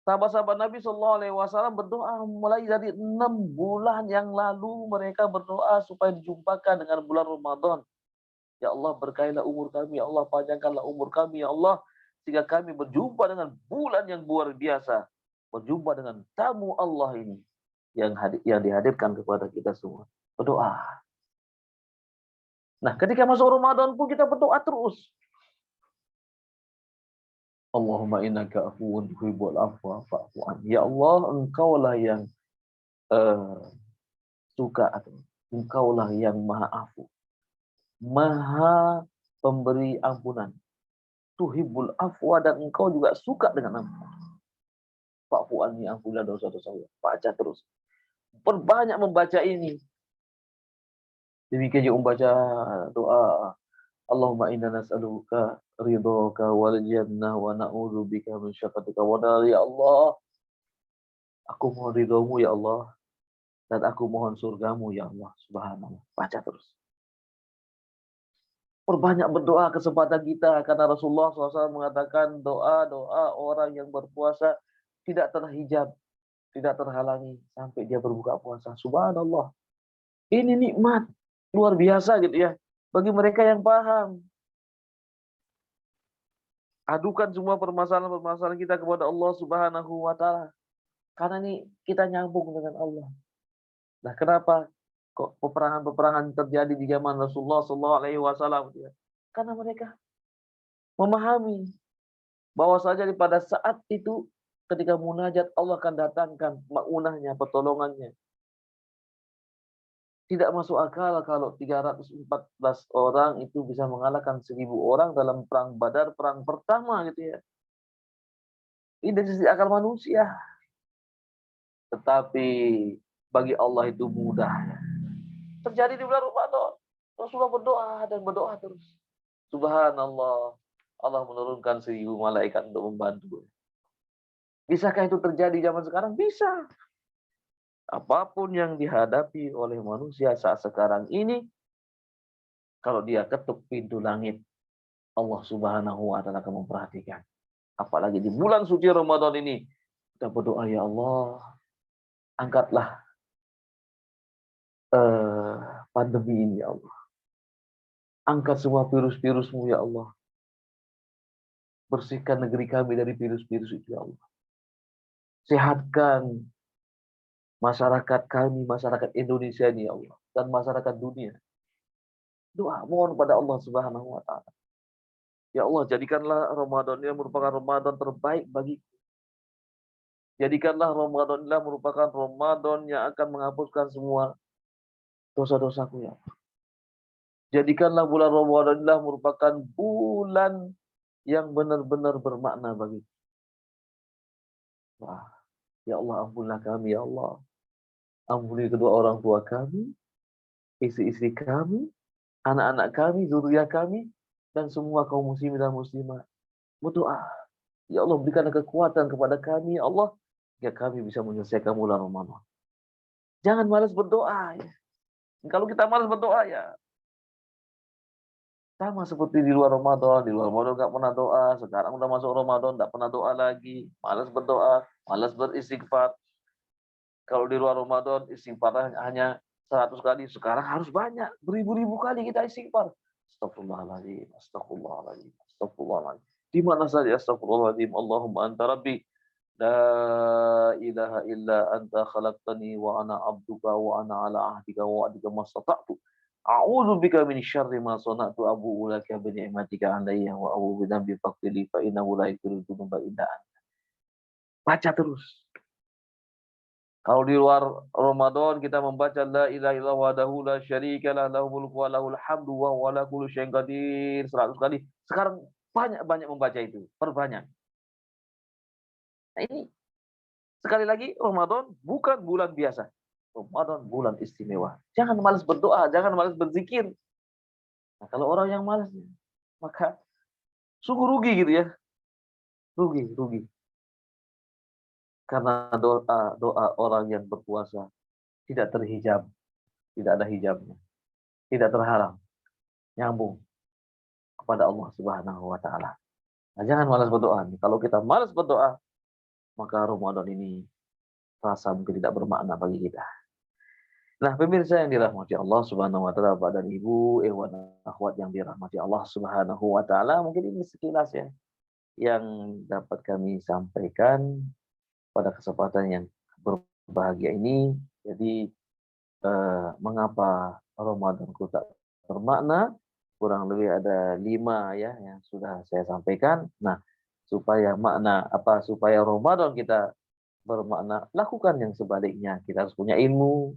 Sahabat-sahabat Nabi Shallallahu Alaihi Wasallam berdoa mulai dari 6 bulan yang lalu, mereka berdoa supaya dijumpakan dengan bulan Ramadan. Ya Allah, berkailah umur kami, ya Allah panjangkanlah umur kami, ya Allah, sehingga kami berjumpa dengan bulan yang luar biasa, berjumpa dengan tamu Allah ini yang dihadirkan kepada kita semua. Berdoa. Nah, ketika masuk Ramadan pun kita berdoa terus. Allahumma innaka afuwun tuhibbul afwa fa'fu anni. Ya Allah, Engkaulah yang suka, atau Engkaulah yang maha afu, maha pemberi ampunan. Tuhibbul afwa, dan Engkau juga suka dengan ampunan. Fa'fu anni, ampunilah dosa-dosa saya. Baca terus. Perbanyak membaca ini. Demikian juga membaca doa Allahumma inna nas'aluka ridhaka wal jannah wa na'udzubika min syakhatika wa nar. Ya Allah, aku mohon ridhomu ya Allah, dan aku mohon surgamu ya Allah. Subhanallah. Baca terus. Perbanyak berdoa kesempatan kita, karena Rasulullah SAW mengatakan doa-doa orang yang berpuasa tidak terhijab, tidak terhalangi sampai dia berbuka puasa. Subhanallah. Ini nikmat luar biasa gitu ya bagi mereka yang paham. Adukan semua permasalahan-permasalahan kita kepada Allah Subhanahu wa taala. Karena ini kita nyambung dengan Allah. Nah, kenapa kok peperangan-peperangan terjadi di zaman Rasulullah sallallahu alaihi wasallam? Karena mereka memahami bahwa saja pada saat itu ketika munajat Allah akan datangkan maunahnya, pertolongannya. Tidak masuk akal kalau 314 orang itu bisa mengalahkan 1000 orang dalam perang Badar, perang pertama gitu ya. Ini dari sisi akal manusia. Tetapi bagi Allah itu mudah. Terjadi di bulan Ramadan. Rasulullah berdoa dan berdoa terus. Subhanallah. Allah menurunkan 1000 malaikat untuk membantu. Bisakah itu terjadi zaman sekarang? Bisa. Apapun yang dihadapi oleh manusia saat sekarang ini, kalau dia ketuk pintu langit, Allah Subhanahu wa taala akan memperhatikan. Apalagi di bulan suci Ramadan ini, kita berdoa, ya Allah, angkatlah pandemi ini ya Allah. Angkat semua virus-virusmu ya Allah. Bersihkan negeri kami dari virus-virus itu ya Allah. Sehatkan masyarakat kami, masyarakat Indonesia ini ya Allah, dan masyarakat dunia. Doa mohon pada Allah Subhanahu wa taala. Ya Allah, jadikanlah Ramadan ini merupakan Ramadan terbaik bagiku. Jadikanlah Ramadan ini merupakan Ramadan yang akan menghapuskan semua dosa-dosaku ya Allah. Jadikanlah bulan Ramadan ini merupakan bulan yang benar-benar bermakna bagiku. Wah, ya Allah, ampunilah kami ya Allah. Ampuni kedua orang tua kami, istri-istri kami, anak-anak kami, zuriat kami, dan semua kaum muslimin dan muslimat. Berdoa, ya Allah, berikan kekuatan kepada kami, ya Allah, agar kami bisa menyelesaikan bulan Ramadan. Jangan malas berdoa. Ya. Kalau kita malas berdoa ya sama seperti di luar Ramadan. Di luar Ramadan nggak pernah doa. Sekarang udah masuk Ramadan nggak pernah doa lagi. Malas berdoa, malas beristighfar. Kalau di luar Ramadan istighfar hanya 100 kali, sekarang harus banyak, beribu-ribu kali kita istighfar. Astagfirullahaladzim, astagfirullahaladzim, astagfirullahaladzim. Di mana saja astagfirullahaladzim. Allahumma anta rabbi, la ilaha illa anta khalaqtani wa ana abduka wa ana ala ahdika wa wa'dika mastata'tu. A'udzu bika min syarri ma sana'tu, abu'u laka bi ni'matika alayya wa abu'u bi dzambi faghfirli fa innahu la yaghfiru dzunuba illa anta. Baca terus. Kalau di luar Ramadan kita membaca la ilaha illallah wahdahu la syarikalah lahul mulku wa lahul hamdu wa huwa ala kulli syai'in qadir 100 kali. Sekarang banyak-banyak membaca itu, perbanyak. Nah ini sekali lagi Ramadan bukan bulan biasa. Ramadan bulan istimewa. Jangan malas berdoa, jangan malas berzikir. Nah, kalau orang yang malas maka sungguh rugi gitu ya. Rugi. Karena doa orang yang berpuasa tidak terhijab, tidak ada hijabnya, tidak terhalang, nyambung kepada Allah Subhanahu wa taala. Nah, jangan malas berdoa. Kalau kita malas berdoa, maka Ramadan ini rasa mungkin tidak bermakna bagi kita. Nah, pemirsa yang dirahmati Allah Subhanahu wa taala, Bapak dan Ibu, ikhwan akhwat yang dirahmati Allah Subhanahu wa taala, mungkin ini sekilas ya yang dapat kami sampaikan pada kesempatan yang berbahagia ini. Jadi mengapa Ramadan ku tak bermakna? Kurang lebih ada 5 ya yang sudah saya sampaikan. Nah, supaya Ramadan kita bermakna, lakukan yang sebaliknya. Kita harus punya ilmu,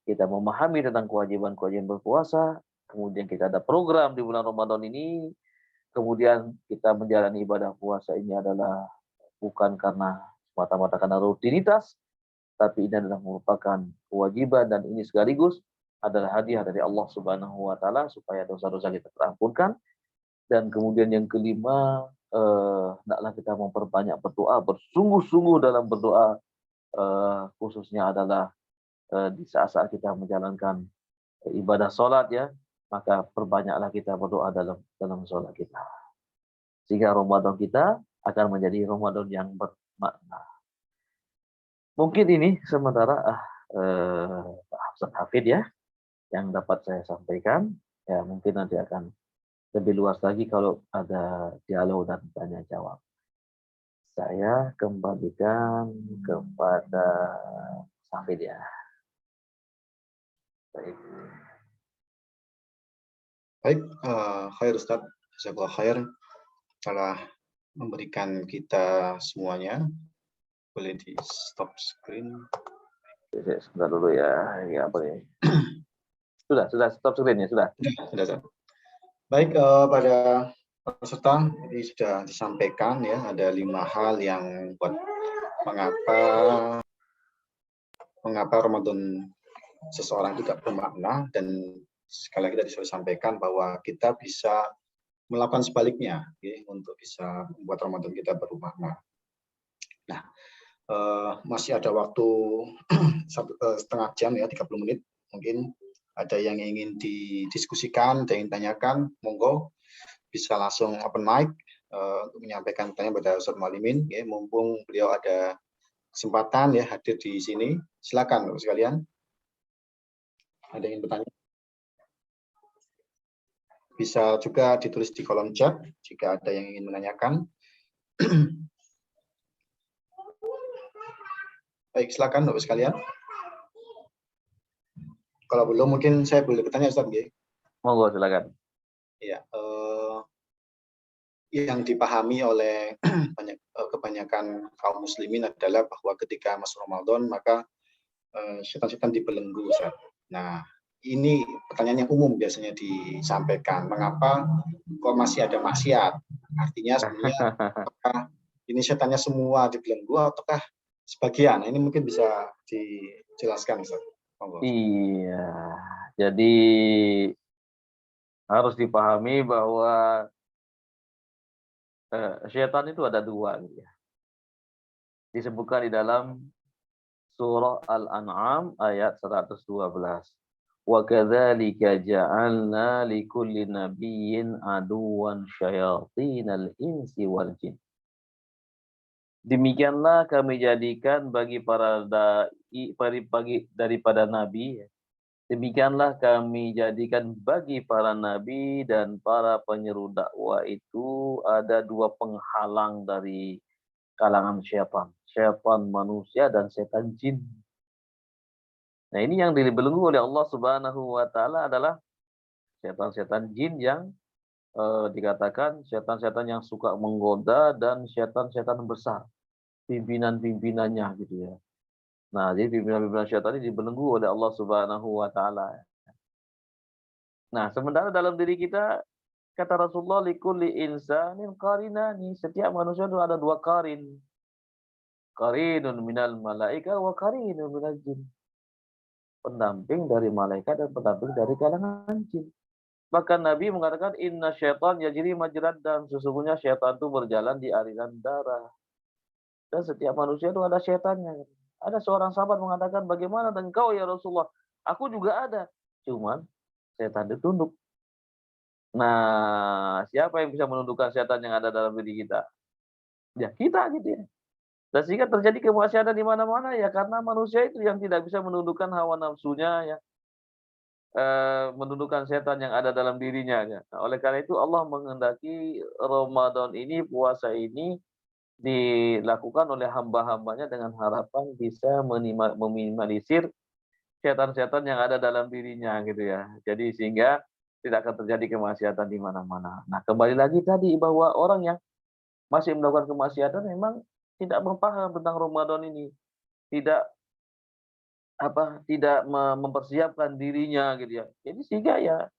kita memahami tentang kewajiban-kewajiban berpuasa, kemudian kita ada program di bulan Ramadan ini, kemudian kita menjalani ibadah puasa ini adalah bukan karena semata-mata karena rutinitas, tapi ini adalah merupakan kewajiban dan ini sekaligus adalah hadiah dari Allah Subhanahu wa taala supaya dosa-dosa kita terampunkan. Dan kemudian yang kelima, hendaklah kita memperbanyak berdoa, bersungguh-sungguh dalam berdoa, khususnya adalah di saat-saat kita menjalankan ibadah sholat ya, maka perbanyaklah kita berdoa dalam sholat kita. Sehingga Ramadan kita akan menjadi Ramadan yang bermakna. Mungkin ini sementara Ustaz Hafid ya yang dapat saya sampaikan. Ya mungkin nanti akan lebih luas lagi kalau ada dialog dan tanya jawab. Saya kembalikan kepada Hafid ya. Baik. Baik, khair Ustaz, jazakallah khair telah memberikan kita semuanya. Boleh di stop screen. Sebentar dulu ya. Ya boleh. Sudah stop screen ya, sudah. Sudah. Baik, pada peserta ini sudah disampaikan ya, ada 5 hal yang buat mengapa Ramadan seseorang tidak bermakna, dan sekali lagi tadi saya sampaikan bahwa kita bisa melakukan sebaliknya ya, untuk bisa membuat Ramadan kita bermakna. Nah, masih ada waktu setengah jam ya, 30 menit. Mungkin ada yang ingin didiskusikan, ada yang tanyakan, monggo bisa langsung open mic untuk menyampaikan tanya pada Ustaz Mualimin ya, mumpung beliau ada kesempatan ya hadir di sini. Silakan Bapak sekalian. Ada yang ingin bertanya? Bisa juga ditulis di kolom chat jika ada yang ingin menanyakan. Baik, silakan Bapak sekalian. Kalau belum mungkin saya boleh bertanya Ustaz nggih. Monggo silakan. Ya, yang dipahami oleh kebanyakan kaum muslimin adalah bahwa ketika masuk Ramadan maka setan-setan dibelenggu Ustaz. Nah, ini pertanyaan yang umum biasanya disampaikan. Mengapa kok masih ada maksiat? Artinya sebenarnya apakah ini setannya semua dibelenggu ataukah sebagian? Ini mungkin bisa dijelaskan Ustaz. Iya, jadi harus dipahami bahwa syaitan itu ada 2 gitu ya. Disebutkan di dalam surah Al-An'am ayat 112. Wa kadzalika ja'alna likulli nabiyyin aduwwan syayatinal insi wal jin. Demikianlah kami jadikan bagi para daripada nabi. Demikianlah kami jadikan bagi para nabi dan para penyeru dakwah itu ada 2 penghalang dari kalangan syaitan. Syaitan manusia dan setan jin. Nah ini yang dibelenggu oleh Allah Subhanahu wa taala adalah setan-setan jin yang dikatakan setan-setan yang suka menggoda dan setan-setan besar. Pimpinan-pimpinannya gitu ya. Nah, jadi pimpinan-pimpinan syaitan ini dibelenggu oleh Allah Subhanahu wa taala. Nah, sementara dalam diri kita kata Rasulullah likulli insanin qarinani, setiap manusia itu ada dua qarin. Qarinun minal malaika wa qarinun minal jin. Pendamping dari malaikat dan pendamping dari kalangan jin. Bahkan Nabi mengatakan inna syaitan yajri majrad dam, sesungguhnya syaitan itu berjalan di aliran darah. Dan setiap manusia itu ada syaitannya. Ada seorang sahabat mengatakan, bagaimana dengan kau ya Rasulullah? Aku juga ada. Cuman setan itu tunduk. Nah, siapa yang bisa menundukkan setan yang ada dalam diri kita? Ya kita gitu ya. Dan sehingga terjadi kemaksiatan di mana-mana ya karena manusia itu yang tidak bisa menundukkan hawa nafsunya ya, menundukkan setan yang ada dalam dirinya ya. Nah, oleh karena itu Allah menghendaki Ramadan ini, puasa ini dilakukan oleh hamba-hambanya dengan harapan bisa meminimalisir setan-setan yang ada dalam dirinya gitu ya. Jadi sehingga tidak akan terjadi kemaksiatan di mana-mana. Nah, kembali lagi tadi bahwa orang yang masih melakukan kemaksiatan memang tidak paham tentang Ramadan ini, tidak tidak mempersiapkan dirinya gitu ya. Jadi sehingga ya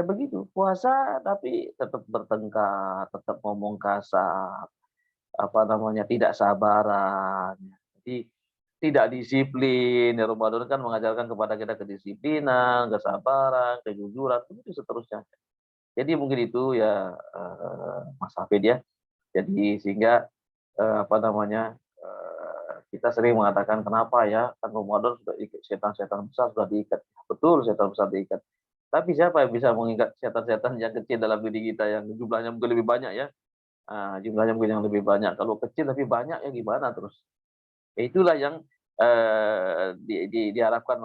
begitu, puasa tapi tetap bertengkar, tetap ngomong kasar, tidak sabaran. Jadi tidak disiplin. Ya, Ramadan kan mengajarkan kepada kita kedisiplinan, kesabaran, kejujuran, begitu seterusnya. Jadi mungkin itu ya Mas Hafid ya. Jadi sehingga kita sering mengatakan kenapa ya kan Ramadan sudah ikat setan-setan besar sudah diikat. Betul setan besar diikat. Tapi siapa yang bisa mengikat setan-setan yang kecil dalam diri kita yang jumlahnya mungkin lebih banyak ya? Jumlahnya mungkin yang lebih banyak. Kalau kecil lebih banyak ya gimana terus? Ya itulah yang diharapkan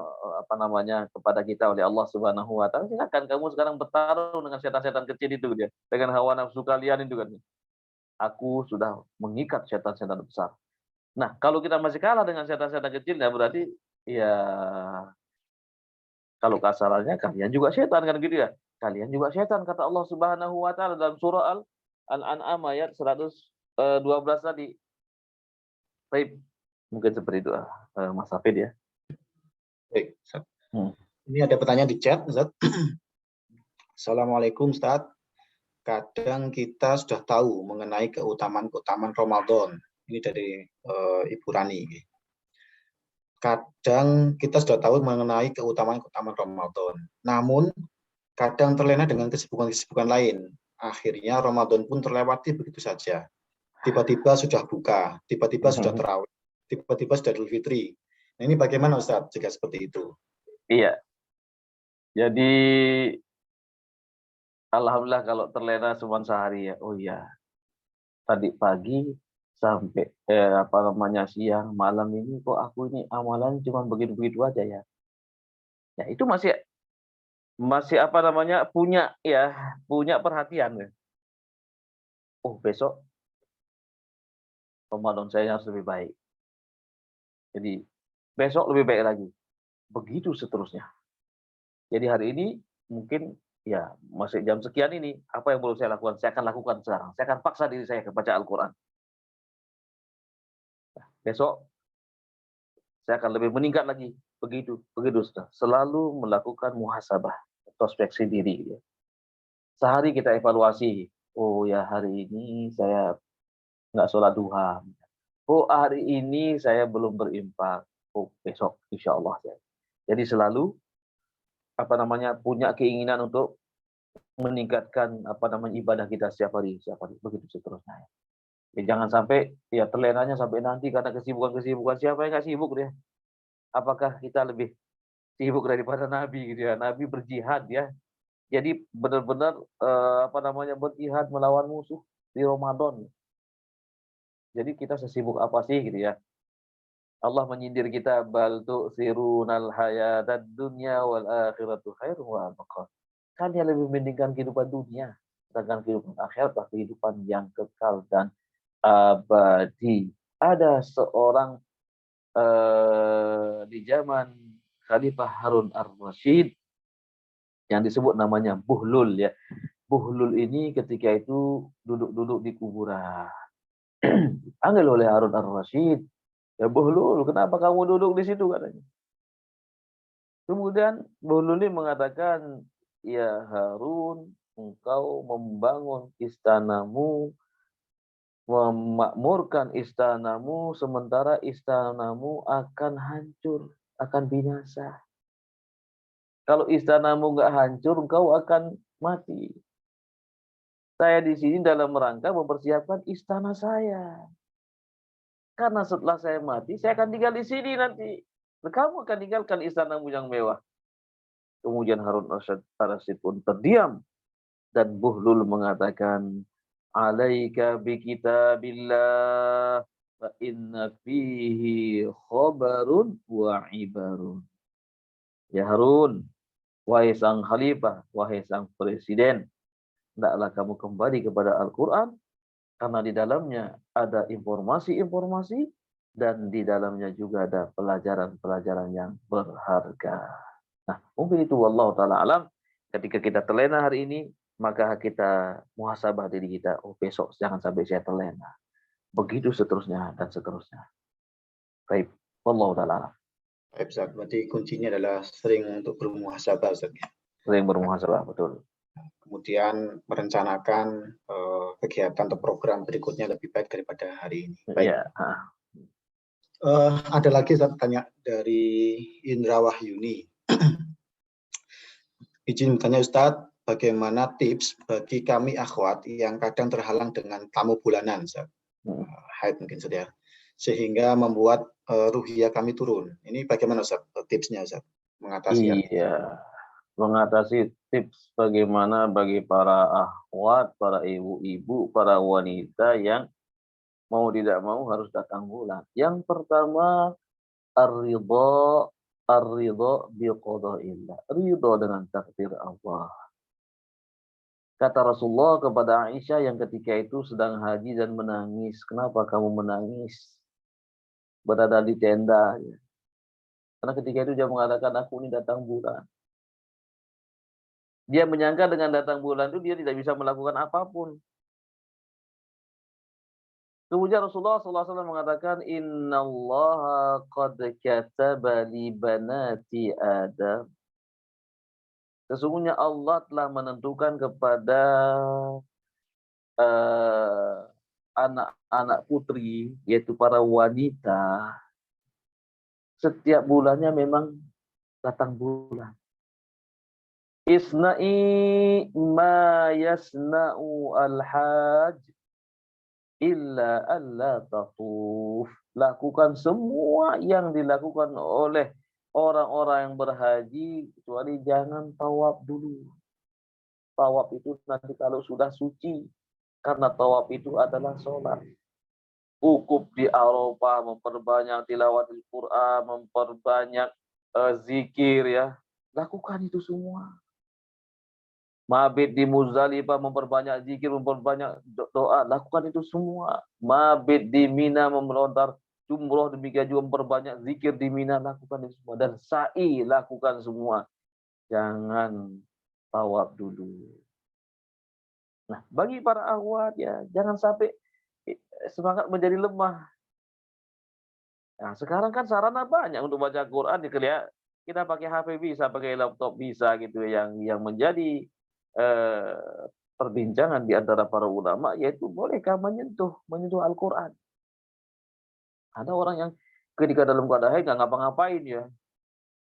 kepada kita oleh Allah Subhanahu wa taala. Silakan kamu sekarang bertarung dengan setan-setan kecil itu dia, dengan hawa nafsu kalian itu kan. Aku sudah mengikat setan-setan besar. Nah, kalau kita masih kalah dengan setan-setan kecil ya berarti ya kalau kasarannya kalian juga setan kan gitu ya. Kalian juga setan kata Allah Subhanahu wa taala dalam surah Al-An'am ayat 112 tadi. Baik, mungkin seperti itu Mas Hafid ya. Baik, Ustaz. Ini ada pertanyaan di chat, Ustaz. Assalamualaikum, Ustaz. Kadang kita sudah tahu mengenai keutamaan Ramadan. Ini dari Ibu Rani. Kadang kita sudah tahu mengenai keutamaan Ramadan. Namun, kadang terlena dengan kesibukan-kesibukan lain. Akhirnya Ramadan pun terlewati begitu saja. Tiba-tiba sudah buka, tiba-tiba sudah tarawih, tiba-tiba sudah Idul Fitri. Nah, ini bagaimana Ustaz jika seperti itu? Iya. Jadi alhamdulillah kalau terlena cuma sehari ya. Oh iya. Tadi pagi sampai siang, malam ini kok aku ini amalan cuma begitu-begitu aja ya. Ya itu masih punya perhatian ya. Oh, besok Ramadan saya harus lebih baik. Jadi besok lebih baik lagi. Begitu seterusnya. Jadi hari ini mungkin ya masih jam sekian ini, apa yang perlu saya lakukan? Saya akan lakukan sekarang. Saya akan paksa diri saya baca Al-Quran. Besok saya akan lebih meningkat lagi. Begitu sudah. Selalu melakukan muhasabah, introspeksi diri. Ya. Sehari kita evaluasi. Oh ya hari ini saya nggak sholat duha. Oh hari ini saya belum berinfak. Oh besok insya Allah. Jadi selalu punya keinginan untuk meningkatkan ibadah kita setiap hari begitu seterusnya. Ya, jangan sampai ya terlenanya sampai nanti karena kesibukan siapa yang nggak sibuk dia. Apakah kita lebih sibuk daripada Nabi gitu ya? Nabi berjihad ya. Jadi benar-benar berjihad melawan musuh di Ramadan. Jadi kita sesibuk apa sih gitu ya? Allah menyindir kita bal tu'sirunal hayatad dunya wal akhiratu khairu wa abqa. Kalian lebih mementingkan kehidupan dunia, sedangkan kehidupan akhirat adalah kehidupan yang kekal dan abadi. Ada seorang di zaman Khalifah Harun ar-Rasyid yang disebut namanya Buhlul ya. Buhlul ini ketika itu duduk-duduk di kuburan. Dipanggil oleh Harun ar-Rasyid. Ya Bahlul, kenapa kamu duduk di situ katanya. Kemudian Bahlul ini mengatakan, ya Harun, engkau membangun istanamu, memakmurkan istanamu, sementara istanamu akan hancur, akan binasa. Kalau istanamu nggak hancur, engkau akan mati. Saya di sini dalam rangka mempersiapkan istana saya. Karena setelah saya mati, saya akan tinggal di sini nanti. Kamu akan tinggalkan istanamu yang mewah. Kemudian Harun ar-Rasyid pun terdiam. Dan Bahlul mengatakan, alaika bi kitabillah fa inna fihi khabarun wa ibarun. Ya Harun, wahai sang khalifah, wahai sang presiden, hendaklah kamu kembali kepada Al-Quran, karena di dalamnya ada informasi-informasi, dan di dalamnya juga ada pelajaran-pelajaran yang berharga. Nah, mungkin itu wallahu ta'ala alam. Ketika kita terlena hari ini, maka kita muhasabah diri kita. Oh, besok jangan sampai saya terlena. Begitu seterusnya dan seterusnya. Baik, wallahu ta'ala alam. Baik, Ustaz. Berarti kuncinya adalah sering untuk bermuhasabah, Ustaz. Sering bermuhasabah, betul. Kemudian merencanakan kegiatan atau program berikutnya lebih baik daripada hari ini. Baik. Ya. Ada lagi saya tanya dari Indra Wahyuni. Izin bertanya Ustadz, bagaimana tips bagi kami akhwat yang kadang terhalang dengan tamu bulanan, Ustadz? Haid mungkin saja, sehingga membuat ruhiyah kami turun. Ini bagaimana Ustadz tipsnya, Ustadz, mengatasi? Iya, mengatasi tips bagaimana bagi para akhwat, para ibu-ibu, para wanita yang mau tidak mau harus datang bulan. Yang pertama, ar-ridha biqada'illah. Ridha dengan takdir Allah. Kata Rasulullah kepada Aisyah yang ketika itu sedang haji dan menangis. Kenapa kamu menangis? Berada di tenda. Karena ketika itu dia mengatakan, aku ini datang bulan. Dia menyangka dengan datang bulan itu dia tidak bisa melakukan apapun. Kemudian Rasulullah SAW mengatakan, innallaha qad kataba li banati Adam. Sesungguhnya Allah telah menentukan kepada anak-anak putri, yaitu para wanita, setiap bulannya memang datang bulan. Isna'i ma yasna'u al-hajj illa alla tatuf. Lakukan semua yang dilakukan oleh orang-orang yang berhaji, kecuali jangan tawaf dulu. Tawaf itu nanti kalau sudah suci, karena tawaf itu adalah sholat. Wukuf di Arafah, memperbanyak tilawatil Quran, memperbanyak zikir ya. Lakukan itu semua. Mabit di Muzdalifah, memperbanyak zikir, memperbanyak doa. Lakukan itu semua. Mabit di Mina, melontar jumroh, demikian juga memperbanyak zikir di Mina. Lakukan itu semua. Dan sa'i, lakukan semua. Jangan tawaf dulu. Nah, bagi para akhwat ya, jangan sampai semangat menjadi lemah. Nah, sekarang kan sarana banyak untuk baca Quran. Kita pakai HP bisa, pakai laptop bisa gitu. Yang menjadi perbincangan di antara para ulama, yaitu bolehkah menyentuh Al-Quran. Ada orang yang ketika dalam keadaan haid nggak ngapa-ngapain ya,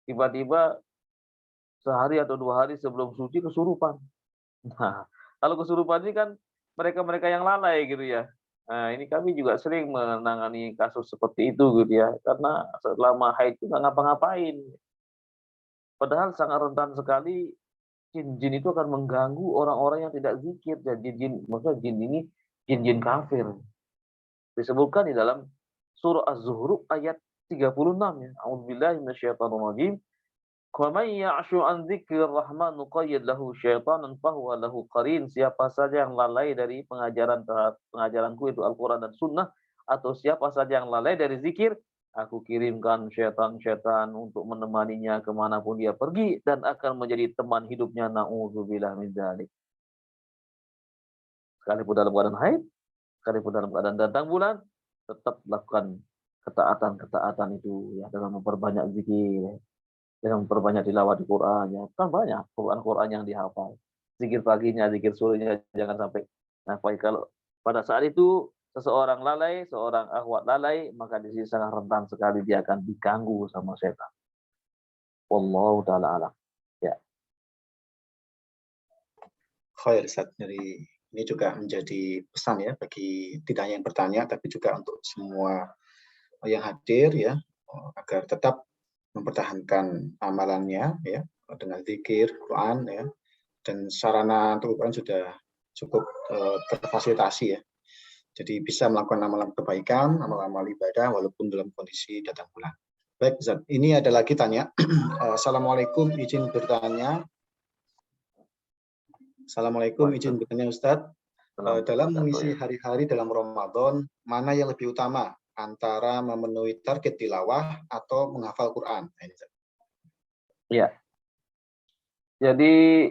tiba-tiba sehari atau 2 hari sebelum suci kesurupan. Nah, kalau kesurupan ini kan mereka-mereka yang lalai gitu ya. Nah, ini kami juga sering menangani kasus seperti itu gitu ya, karena selama haid itu nggak ngapa-ngapain. Padahal sangat rentan sekali jin-jin itu akan mengganggu orang-orang yang tidak zikir. Dan maksudnya jin ini jin-jin kafir. Disebutkan di dalam surah Az-Zuhruf ayat 36 ya. A'udzubillahi minasyaitonirrajim. Wa may ya'shu an dzikrir rahman nuqayyid lahu syaitanan fahuwa lahu qarin. Siapa saja yang lalai dari pengajaranku itu Al-Qur'an dan Sunnah, atau siapa saja yang lalai dari zikir, aku kirimkan syaitan-syaitan untuk menemaninya kemanapun dia pergi, dan akan menjadi teman hidupnya. Na'udzubillah min dzalik. Sekalipun dalam keadaan haid, sekalipun dalam keadaan datang bulan, tetap lakukan ketaatan-ketaatan itu ya, dengan memperbanyak zikir, dengan memperbanyak tilawah di Quran ya. Kan banyak Quran-Quran yang dihafal. Zikir paginya, zikir sorenya jangan sampai sampai kalau pada saat itu seseorang lalai, seorang akhwat lalai, maka di sini sangat rentan sekali dia akan diganggu sama setan. Wallahu taala alam. Ya. Khair, Ustaz. Jadi ini juga menjadi pesan ya bagi tidak hanya yang bertanya tapi juga untuk semua yang hadir ya, agar tetap mempertahankan amalannya ya dengan zikir, Quran ya, dan sarana untuk Quran sudah cukup terfasilitasi ya. Jadi bisa melakukan amal kebaikan, amal-amal ibadah walaupun dalam kondisi datang bulan. Baik, Ustaz. Ini ada lagi tanya. Assalamualaikum, izin bertanya. Assalamualaikum, izin bertanya Ustaz. Dalam mengisi hari-hari dalam Ramadan, mana yang lebih utama antara memenuhi target tilawah atau menghafal Quran? Iya. Jadi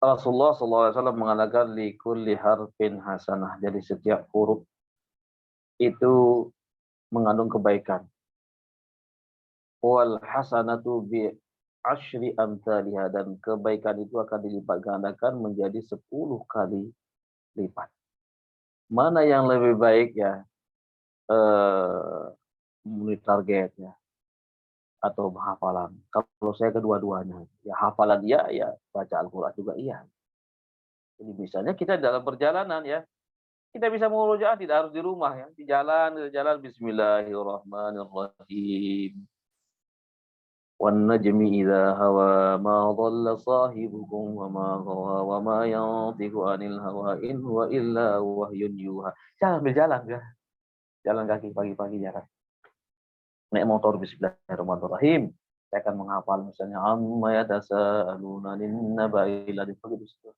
Rasulullah SAW mengatakan likulli harfin hasanah. Jadi setiap huruf itu mengandung kebaikan. Wal hasanatu bi asyri amsalihha, dan kebaikan itu akan dilipat gandakan menjadi 10 kali lipat. Mana yang lebih baik ya? Memenuhi target ya, atau hafalan. Kalau saya kedua-duanya, ya hafalan ya baca Al-Quran juga iya. Jadi misalnya kita dalam perjalanan ya, kita bisa murojaah tidak harus di rumah ya, di jalan Bismillahirrahmanirrahim. Wan najmi idza hawa ma dhalla sahibukum wa ma ghawa wa ma yantiqu anil hawa in huwa illa wahyun yuha. Jalan berjalan ya. Jalan kaki pagi-pagi jalan. Naik motor Bismillahirrahmanirrahim. Saya akan menghafal misalnya amma yatasaaluna nin naba'il ladzi begitu.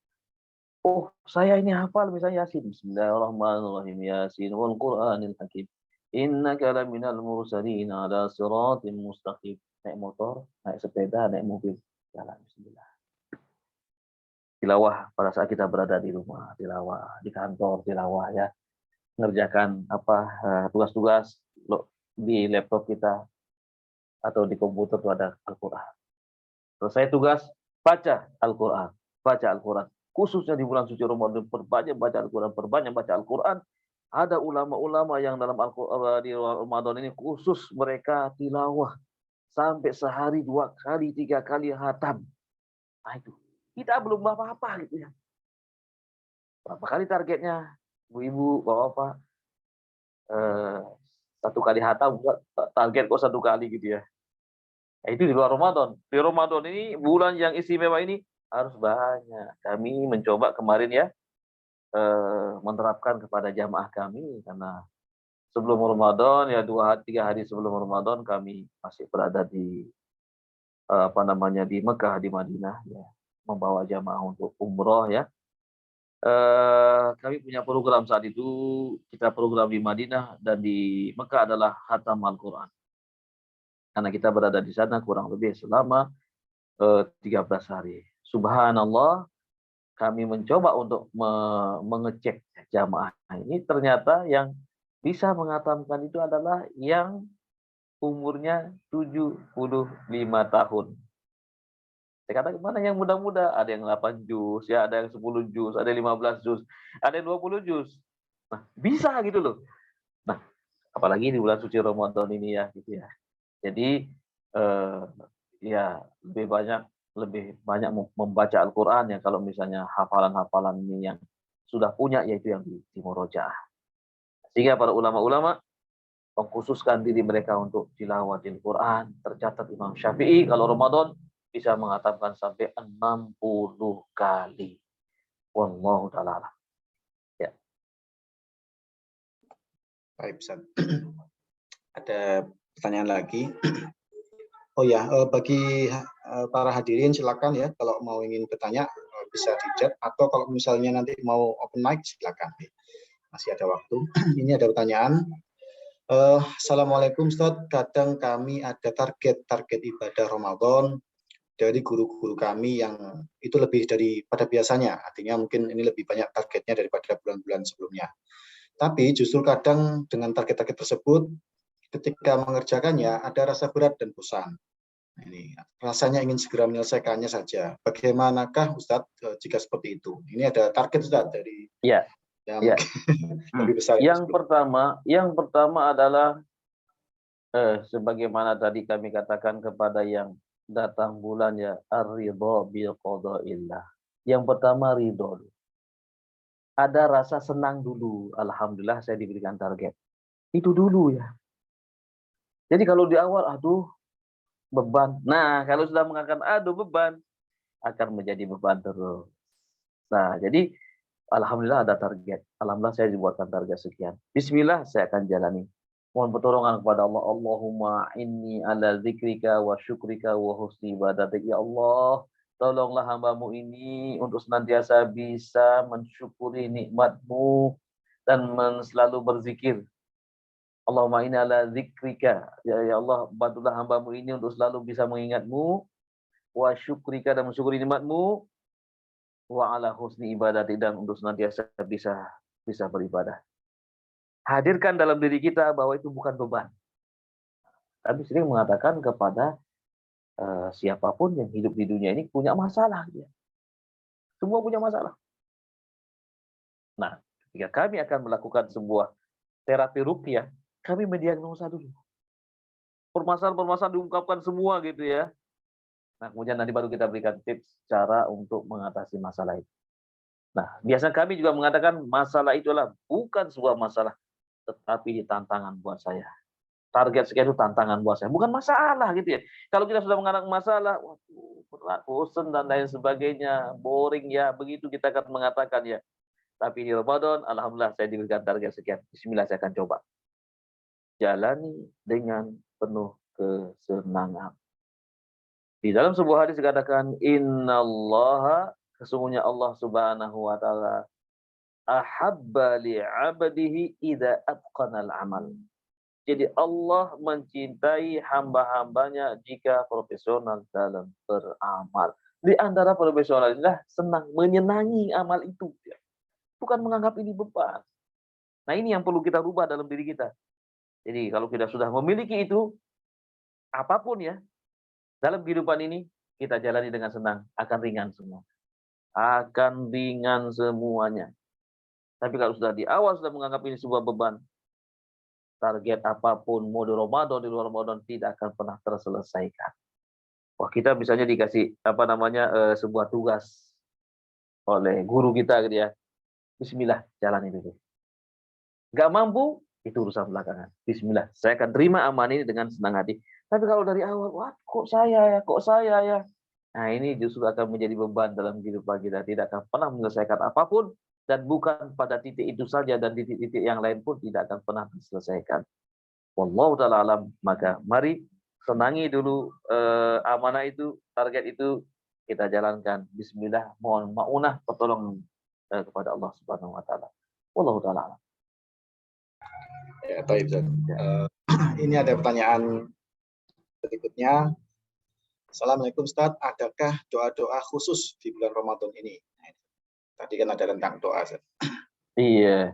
Oh, saya ini hafal misalnya Yasin. Bismillahirrahmanirrahim. Yasin wal Qur'anil Hakim. Innaka laminal mursalin ala siratim mustaqim. Naik motor, naik sepeda, naik mobil, jalan bismillah. Tilawah pada saat kita berada di rumah, tilawah di kantor, tilawah ya. Mengerjakan tugas-tugas di laptop kita atau di komputer itu ada Al-Quran. Selesai tugas, baca Al-Quran. Baca Al-Quran. Khususnya di bulan suci Ramadan, perbanyak baca Al-Quran, perbanyak baca Al-Quran. Ada ulama-ulama yang dalam di Ramadan ini khusus mereka tilawah sampai sehari 2 kali, 3 kali khatam. Nah itu, kita belum apa-apa gitu ya. Berapa kali targetnya, ibu-ibu, bapak-bapak? 1 kali khatam, target kok 1 kali gitu ya. Nah, itu di luar Ramadan. Di Ramadan ini, bulan yang istimewa ini harus banyak. Kami mencoba kemarin ya, menerapkan kepada jamaah kami, karena sebelum Ramadan ya 2-3 hari sebelum Ramadan kami masih berada di di Mekah, di Madinah ya, membawa jamaah untuk umroh ya. Kami punya program saat itu, kita program di Madinah dan di Mekah adalah khatam Al-Quran. Karena kita berada di sana kurang lebih selama 13 hari. Subhanallah, kami mencoba untuk mengecek jamaah ini, ternyata yang bisa menghatamkan itu adalah yang umurnya 75 tahun. Saya katakan mana yang muda-muda, ada yang 8 juz, ya ada yang 10 juz, ada yang 15 juz, ada yang 20 juz. Nah, bisa gitu loh. Nah, apalagi di bulan suci Ramadan ini ya gitu ya. Jadi ya lebih banyak membaca Al-Qur'an ya, kalau misalnya hafalan-hafalan ini yang sudah punya yaitu yang di murojaah. Sehingga para ulama-ulama mengkhususkan diri mereka untuk tilawatil Quran. Tercatat Imam Syafi'i kalau Ramadan bisa mengatakan sampai 60 kali. Wallahu ta'ala. Ya. Baik, Ustaz. Ada pertanyaan lagi. Oh ya, bagi para hadirin silakan ya, kalau mau ingin bertanya bisa di chat, atau kalau misalnya nanti mau open mic silakan. Masih ada waktu. Ini ada pertanyaan. Assalamualaikum Ustaz, kadang kami ada target ibadah Ramadan dari guru-guru kami yang itu lebih daripada biasanya. Artinya mungkin ini lebih banyak targetnya daripada bulan-bulan sebelumnya. Tapi justru kadang dengan target-target tersebut ketika mengerjakannya ada rasa berat dan bosan. Ini rasanya ingin segera menyelesaikannya saja. Bagaimanakah Ustadz jika seperti itu? Ini ada target Ustadz dari Ya, ya. lebih besar. Yang pertama adalah sebagaimana tadi kami katakan kepada yang datang bulan ya, ar-ridha bi qadaillah. Yang pertama ridho. Ada rasa senang dulu. Alhamdulillah saya diberikan target. Itu dulu ya. Jadi kalau di awal, aduh, beban. Nah, kalau sudah mengatakan, aduh, beban, akan menjadi beban terus. Nah, jadi alhamdulillah ada target. Alhamdulillah saya dibuatkan target sekian. Bismillah, saya akan jalani. Mohon pertolongan kepada Allah. Allahumma inni ala zikrika wa syukrika wa husni ibadatik. Ya Allah, tolonglah hambamu ini untuk senantiasa bisa mensyukuri nikmat-Mu dan selalu berzikir. Allahumma inni ala zikrika. Ya Allah, bantulah hambamu ini untuk selalu bisa mengingat-Mu, wa syukrika dan mensyukuri nikmat-Mu, wa ala husni ibadati dan untuk senantiasa bisa beribadah. Hadirkan dalam diri kita bahwa itu bukan beban. Kami sering mengatakan kepada siapapun yang hidup di dunia ini punya masalah. Ya. Semua punya masalah. Nah, ketika kami akan melakukan sebuah terapi ruqyah, kami mendiagnosa dulu. Permasalahan-permasalahan diungkapkan semua gitu ya. Nah, kemudian nanti baru kita berikan tips cara untuk mengatasi masalah itu. Nah, biasanya kami juga mengatakan masalah itu adalah bukan sebuah masalah, tetapi tantangan buat saya. Target sekian itu tantangan buat saya. Bukan masalah gitu ya. Kalau kita sudah mengatakan masalah, waduh, berat, bosan dan lain sebagainya, boring ya, begitu kita akan mengatakan ya. Tapi di Ramadan, alhamdulillah saya diberikan target sekian. Bismillah saya akan coba. Jalani dengan penuh kesenangan. Di dalam sebuah hadis dikatakan, innallaha, sesungguhnya Allah Subhanahu wa taala ahabba li'abdihi idza atqanal amal. Jadi Allah mencintai hamba-hambanya jika profesional dalam beramal. Di antara profesional inilah senang, menyenangi amal itu. Bukan menganggap ini beban. Nah ini yang perlu kita rubah dalam diri kita. Jadi kalau kita sudah memiliki itu, apapun ya, dalam kehidupan ini, kita jalani dengan senang. Akan ringan semua. Akan ringan semuanya. Tapi kalau sudah di awal sudah menganggap ini sebuah beban, target apapun, mau di Ramadan, di luar Ramadan, tidak akan pernah terselesaikan. Wah, kita misalnya dikasih sebuah tugas oleh guru kita gitu ya. Bismillah, jalan itu. Gak mampu, itu urusan belakangan. Bismillah, saya akan terima amanah ini dengan senang hati. Tapi kalau dari awal, wah kok saya ya. Nah ini justru akan menjadi beban dalam kehidupan kita. Tidak akan pernah menyelesaikan apapun. Dan bukan pada titik itu saja, dan titik-titik yang lain pun tidak akan pernah diselesaikan. Wallahu ta'ala alam. Maka mari senangi dulu amanah itu, target itu kita jalankan. Bismillah, mohon maunah pertolongan kepada Allah Subhanahu wa taala. Wallahu ta'ala alam. Ya, baik. Ini ada pertanyaan berikutnya. Assalamualaikum Ustaz, adakah doa-doa khusus di bulan Ramadan ini? Tadi kan ada tentang doa. Iya.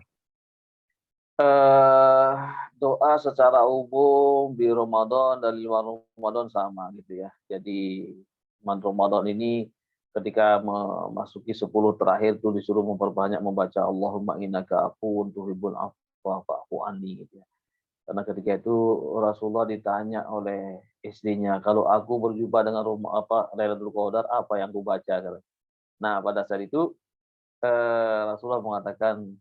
Doa secara umum di Ramadan dan di luar Ramadan sama gitu ya. Jadi bulan Ramadan ini ketika memasuki 10 terakhir tuh disuruh memperbanyak membaca Allahumma innaka afuwun tuhibbul afwa fa'fu anni gitu ya. Karena ketika itu Rasulullah ditanya oleh istrinya, kalau aku berjumpa dengan Lailatul Qadar, apa yang aku baca? Nah, pada saat itu Rasulullah mengatakan,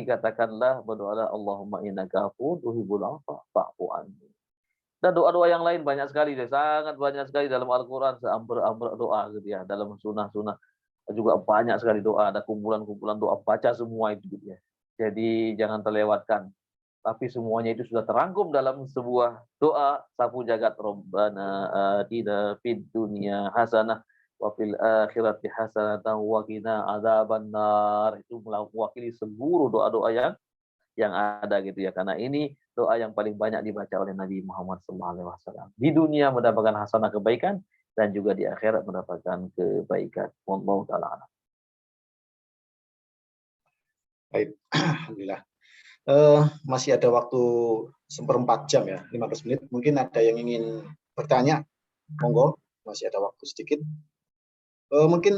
katakanlah, berdoalah Allahumma innaka afuwun tuhibbul afwa fa'fu anni. Dan doa-doa yang lain banyak sekali, sangat banyak sekali dalam Al-Quran, seamber-amber doa gitu ya. Dalam sunnah-sunnah juga banyak sekali doa, ada kumpulan-kumpulan doa, baca semua itu gitu ya. Jadi jangan terlewatkan. Tapi semuanya itu sudah terangkum dalam sebuah doa, sapu jagat Rabbana atina fid dunya hasanah wa fil akhirati hasanatan wa qina adzabannar. Itu mewakili seluruh doa-doa yang ada gitu ya. Karena ini doa yang paling banyak dibaca oleh Nabi Muhammad SAW. Di dunia mendapatkan hasanah kebaikan dan juga di akhirat mendapatkan kebaikan. Wallahu ta'ala. Baik, alhamdulillah. Masih ada waktu seperempat jam ya, 15 menit. Mungkin ada yang ingin bertanya, monggo, masih ada waktu sedikit. Mungkin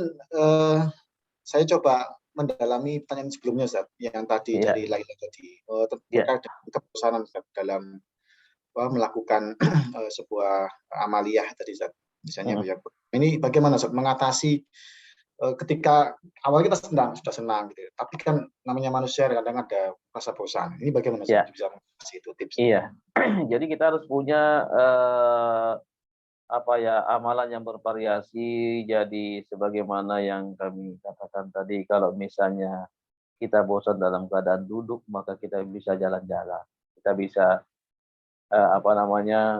saya coba mendalami pertanyaan sebelumnya, Ustaz, yang tadi Iya, dari Laila tadi, iya, terkait dengan kebosanan, Ustaz, dalam melakukan sebuah amaliyah tadi, Ustaz. Misalnya, mm, ini bagaimana, Ustaz, mengatasi ketika awal kita sudah senang gitu, tapi kan namanya manusia kadang ada rasa bosan. Ini bagaimana, Ustaz, iya, bisa mengatasi itu tipsnya? iya. Jadi kita harus punya apa ya, amalan yang bervariasi. Jadi sebagaimana yang kami katakan tadi, kalau misalnya kita bosan dalam keadaan duduk, maka kita bisa jalan-jalan. Kita bisa apa namanya,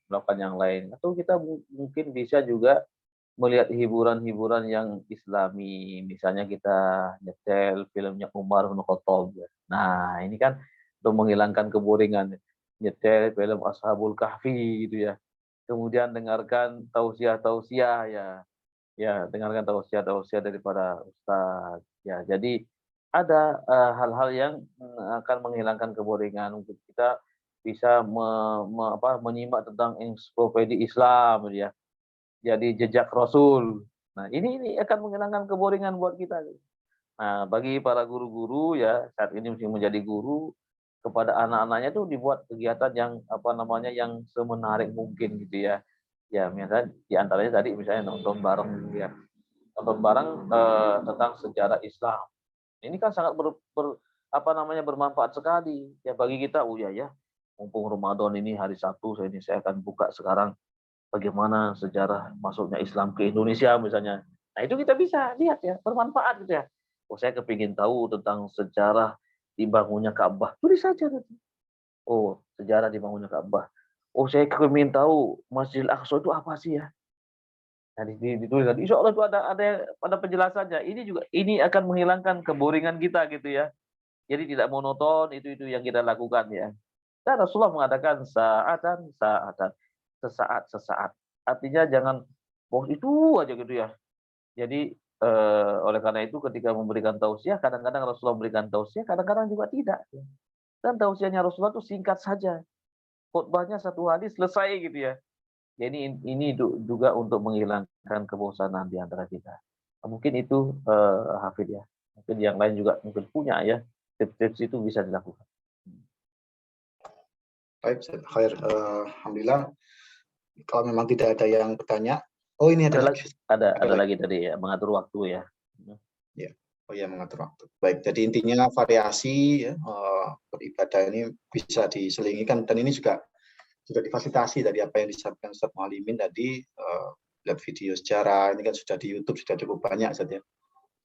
melakukan yang lain. Atau kita mungkin bisa juga melihat hiburan-hiburan yang islami, misalnya kita nyetel filmnya Umar bin Khattab ya. Nah, ini kan untuk menghilangkan keboringan, nyetel film Ashabul Kahfi gitu ya. Kemudian dengarkan tausiah-tausiah ya. Ya, dengarkan tausiah-tausiah daripada ustaz. Ya, jadi ada, hal-hal yang, akan menghilangkan keboringan untuk kita bisa menyimak tentang ensiklopedi Islam gitu ya. Jadi jejak Rasul. Nah, ini akan menghilangkan keboringan buat kita. Nah, bagi para guru-guru ya, saat ini masih menjadi guru, kepada anak-anaknya tuh dibuat kegiatan yang, apa namanya, yang semenarik mungkin gitu ya. Ya, misalnya di antaranya tadi misalnya nonton bareng ya, nonton bareng, tentang sejarah Islam. Ini kan sangat apa namanya, bermanfaat sekali ya bagi kita. Oh, ya ya, mumpung Ramadan ini hari Sabtu, saya akan buka sekarang bagaimana sejarah masuknya Islam ke Indonesia misalnya. Nah, itu kita bisa lihat ya, bermanfaat gitu ya. Oh, saya kepingin tahu tentang sejarah dibangunnya Ka'bah, tulis saja gitu. Oh, sejarah dibangunnya Ka'bah. Oh, saya kepingin tahu Masjidil Aqsa itu apa sih ya? Nah, ditulis tadi. Insya Allah itu ada penjelasannya. Ini akan menghilangkan keboringan kita gitu ya. Jadi tidak monoton itu yang kita lakukan ya. Dan Rasulullah mengatakan sa'atan sa'atan, sesaat sesaat. Artinya jangan oh itu aja gitu ya. Jadi oleh karena itu ketika memberikan tausiah, kadang-kadang Rasulullah memberikan tausiah, kadang-kadang juga tidak. Dan tausiahnya Rasulullah itu singkat saja. Khutbahnya satu hadis selesai gitu ya. Jadi ini juga untuk menghilangkan kebosanan di antara kita. Mungkin itu Hafid ya. Mungkin yang lain juga mungkin punya ya. Tips-tips itu bisa dilakukan. Baik, Ustaz. Khair. Alhamdulillah. Kalau memang tidak ada yang bertanya, oh ini ada Ada lagi lagi. Ada ada lagi. lagi tadi ya, mengatur waktu ya. Ya. Oh ya, mengatur waktu. Baik, jadi intinya variasi ya, beribadah ini bisa diselingkan dan ini juga difasilitasi dari apa yang disampaikan Ustaz Muhalimin tadi, lihat video sejarah ini kan sudah di YouTube sudah cukup banyak saja.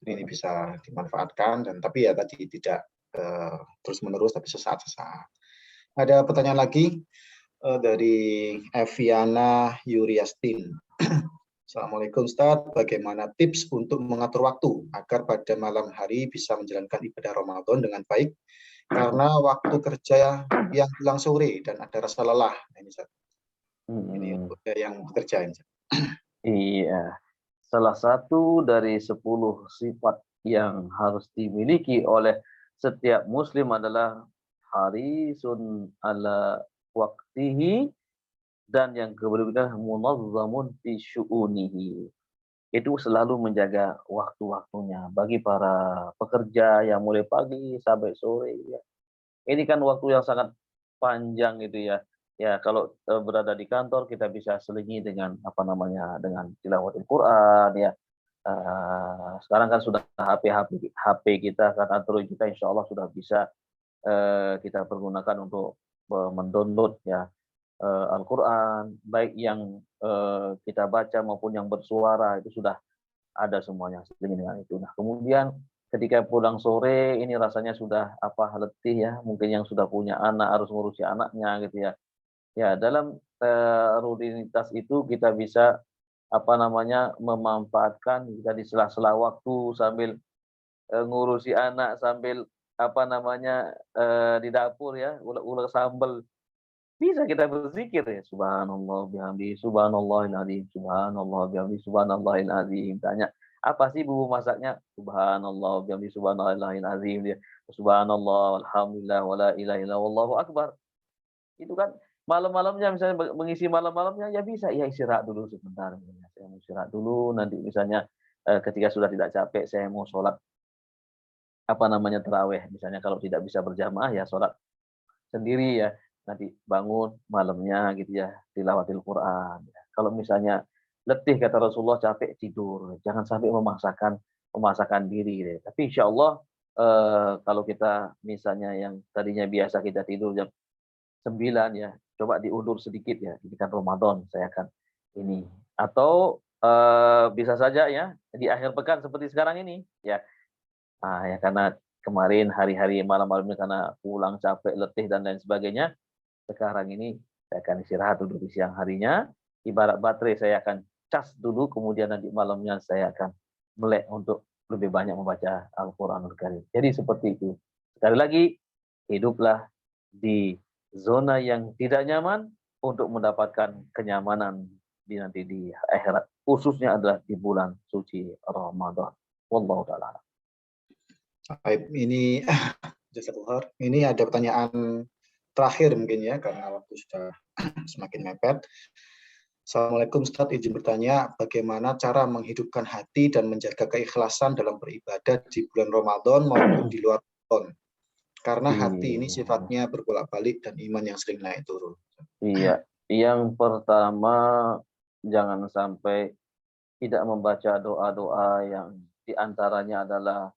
Jadi ini bisa dimanfaatkan dan tapi ya tadi tidak terus menerus tapi sesaat-sesaat. Ada pertanyaan lagi dari Eviana Yuriastin. Assalamualaikum Ustaz, bagaimana tips untuk mengatur waktu agar pada malam hari bisa menjalankan ibadah Ramadan dengan baik karena waktu kerja yang pulang sore dan ada rasa lelah. Nah, ini Ustaz. Ini Mhm. untuk yang bekerja ini. Iya. Salah satu dari 10 sifat yang harus dimiliki oleh setiap muslim adalah harisun ala waqtihi, dan yang berikutnya munazzamun fi syu'unihi. Itu selalu menjaga waktu-waktunya bagi para pekerja yang mulai pagi sampai sore ya. Ini kan waktu yang sangat panjang gitu ya. Ya kalau, berada di kantor kita bisa selingi dengan apa namanya, dengan tilawatil Quran ya. Sekarang kan sudah HP kita kan Android kita insya Allah sudah bisa, kita pergunakan untuk, mendownload ya, Al-Quran, baik yang, kita baca maupun yang bersuara itu sudah ada semuanya dengan itu. Nah, kemudian ketika pulang sore ini rasanya sudah apa, letih ya, mungkin yang sudah punya anak harus ngurusi anaknya gitu ya. Ya dalam, rutinitas itu kita bisa apa namanya, memanfaatkan kita di sela-sela waktu sambil, ngurusi anak, sambil apa namanya, di dapur ya, ulek-ulek sambel. Bisa kita berzikir ya, subhanallah bihamdihi, subhanallahil azim, subhanallah bihamdihi, subhanallahil azim. Tanya, Apa sih bumbu masaknya? Subhanallah, bihamdi subhanallahil azim dia. Subhanallah, alhamdulillah, wala ilaha illallah, wallahu akbar. Itu kan malam-malamnya misalnya mengisi malam-malamnya ya bisa ya istirahat dulu sebentar. Misalnya. Saya mau istirahat dulu nanti misalnya ketika sudah tidak capek saya mau sholat apa namanya taraweh misalnya kalau tidak bisa berjamaah ya sholat sendiri ya nanti bangun malamnya gitu ya tilawatil Quran. Ya. Kalau misalnya letih kata Rasulullah capek tidur jangan sampai memaksakan diri deh. Tapi insya Allah kalau kita misalnya yang tadinya biasa kita tidur jam 9 ya, coba diundur sedikit ya, ini kan Ramadan saya akan ini. Atau, bisa saja ya, di akhir pekan seperti sekarang ini, ya. Ya karena kemarin hari-hari malam-malam ini karena pulang capek, letih dan lain sebagainya, sekarang ini saya akan istirahat dulu di siang harinya, ibarat baterai saya akan cas dulu, kemudian nanti malamnya saya akan melek untuk lebih banyak membaca Al-Qur'anul Karim. Jadi seperti itu. Sekali lagi, hiduplah di zona yang tidak nyaman untuk mendapatkan kenyamanan nanti di akhirat. Khususnya adalah di bulan suci Ramadan. Wallahu taala. Baik, ini Jazakallah. Ini ada pertanyaan terakhir mungkin ya karena waktu sudah semakin mepet. Assalamualaikum Ustadz, izin bertanya bagaimana cara menghidupkan hati dan menjaga keikhlasan dalam beribadah di bulan Ramadan maupun di luar Ramadan. Karena hati ini sifatnya berbolak-balik dan iman yang sering naik turun. Iya, yang pertama jangan sampai tidak membaca doa-doa yang diantaranya adalah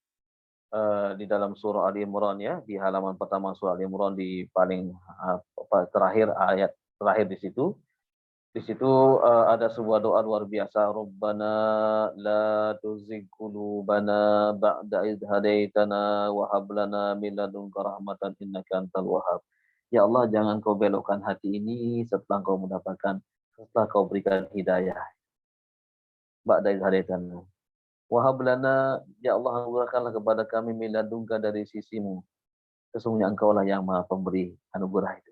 di dalam surah Ali Imran ya, di halaman pertama surah Ali Imran di paling terakhir ayat terakhir di situ. Di situ ada sebuah doa luar biasa, Rabbana la tuzigh qulubana ba'da idh hadaitana wa hab lana min ladunka rahmatan innaka antal wahhab. Ya Allah, jangan kau belokkan hati ini setelah kau berikan hidayah. Ba'da idh hadaitana. Wa hab lana, ya Allah anugerahkanlah kepada kami min ladunka dari sisimu. Sesungguhnya engkaulah yang Maha Pemberi anugerah itu.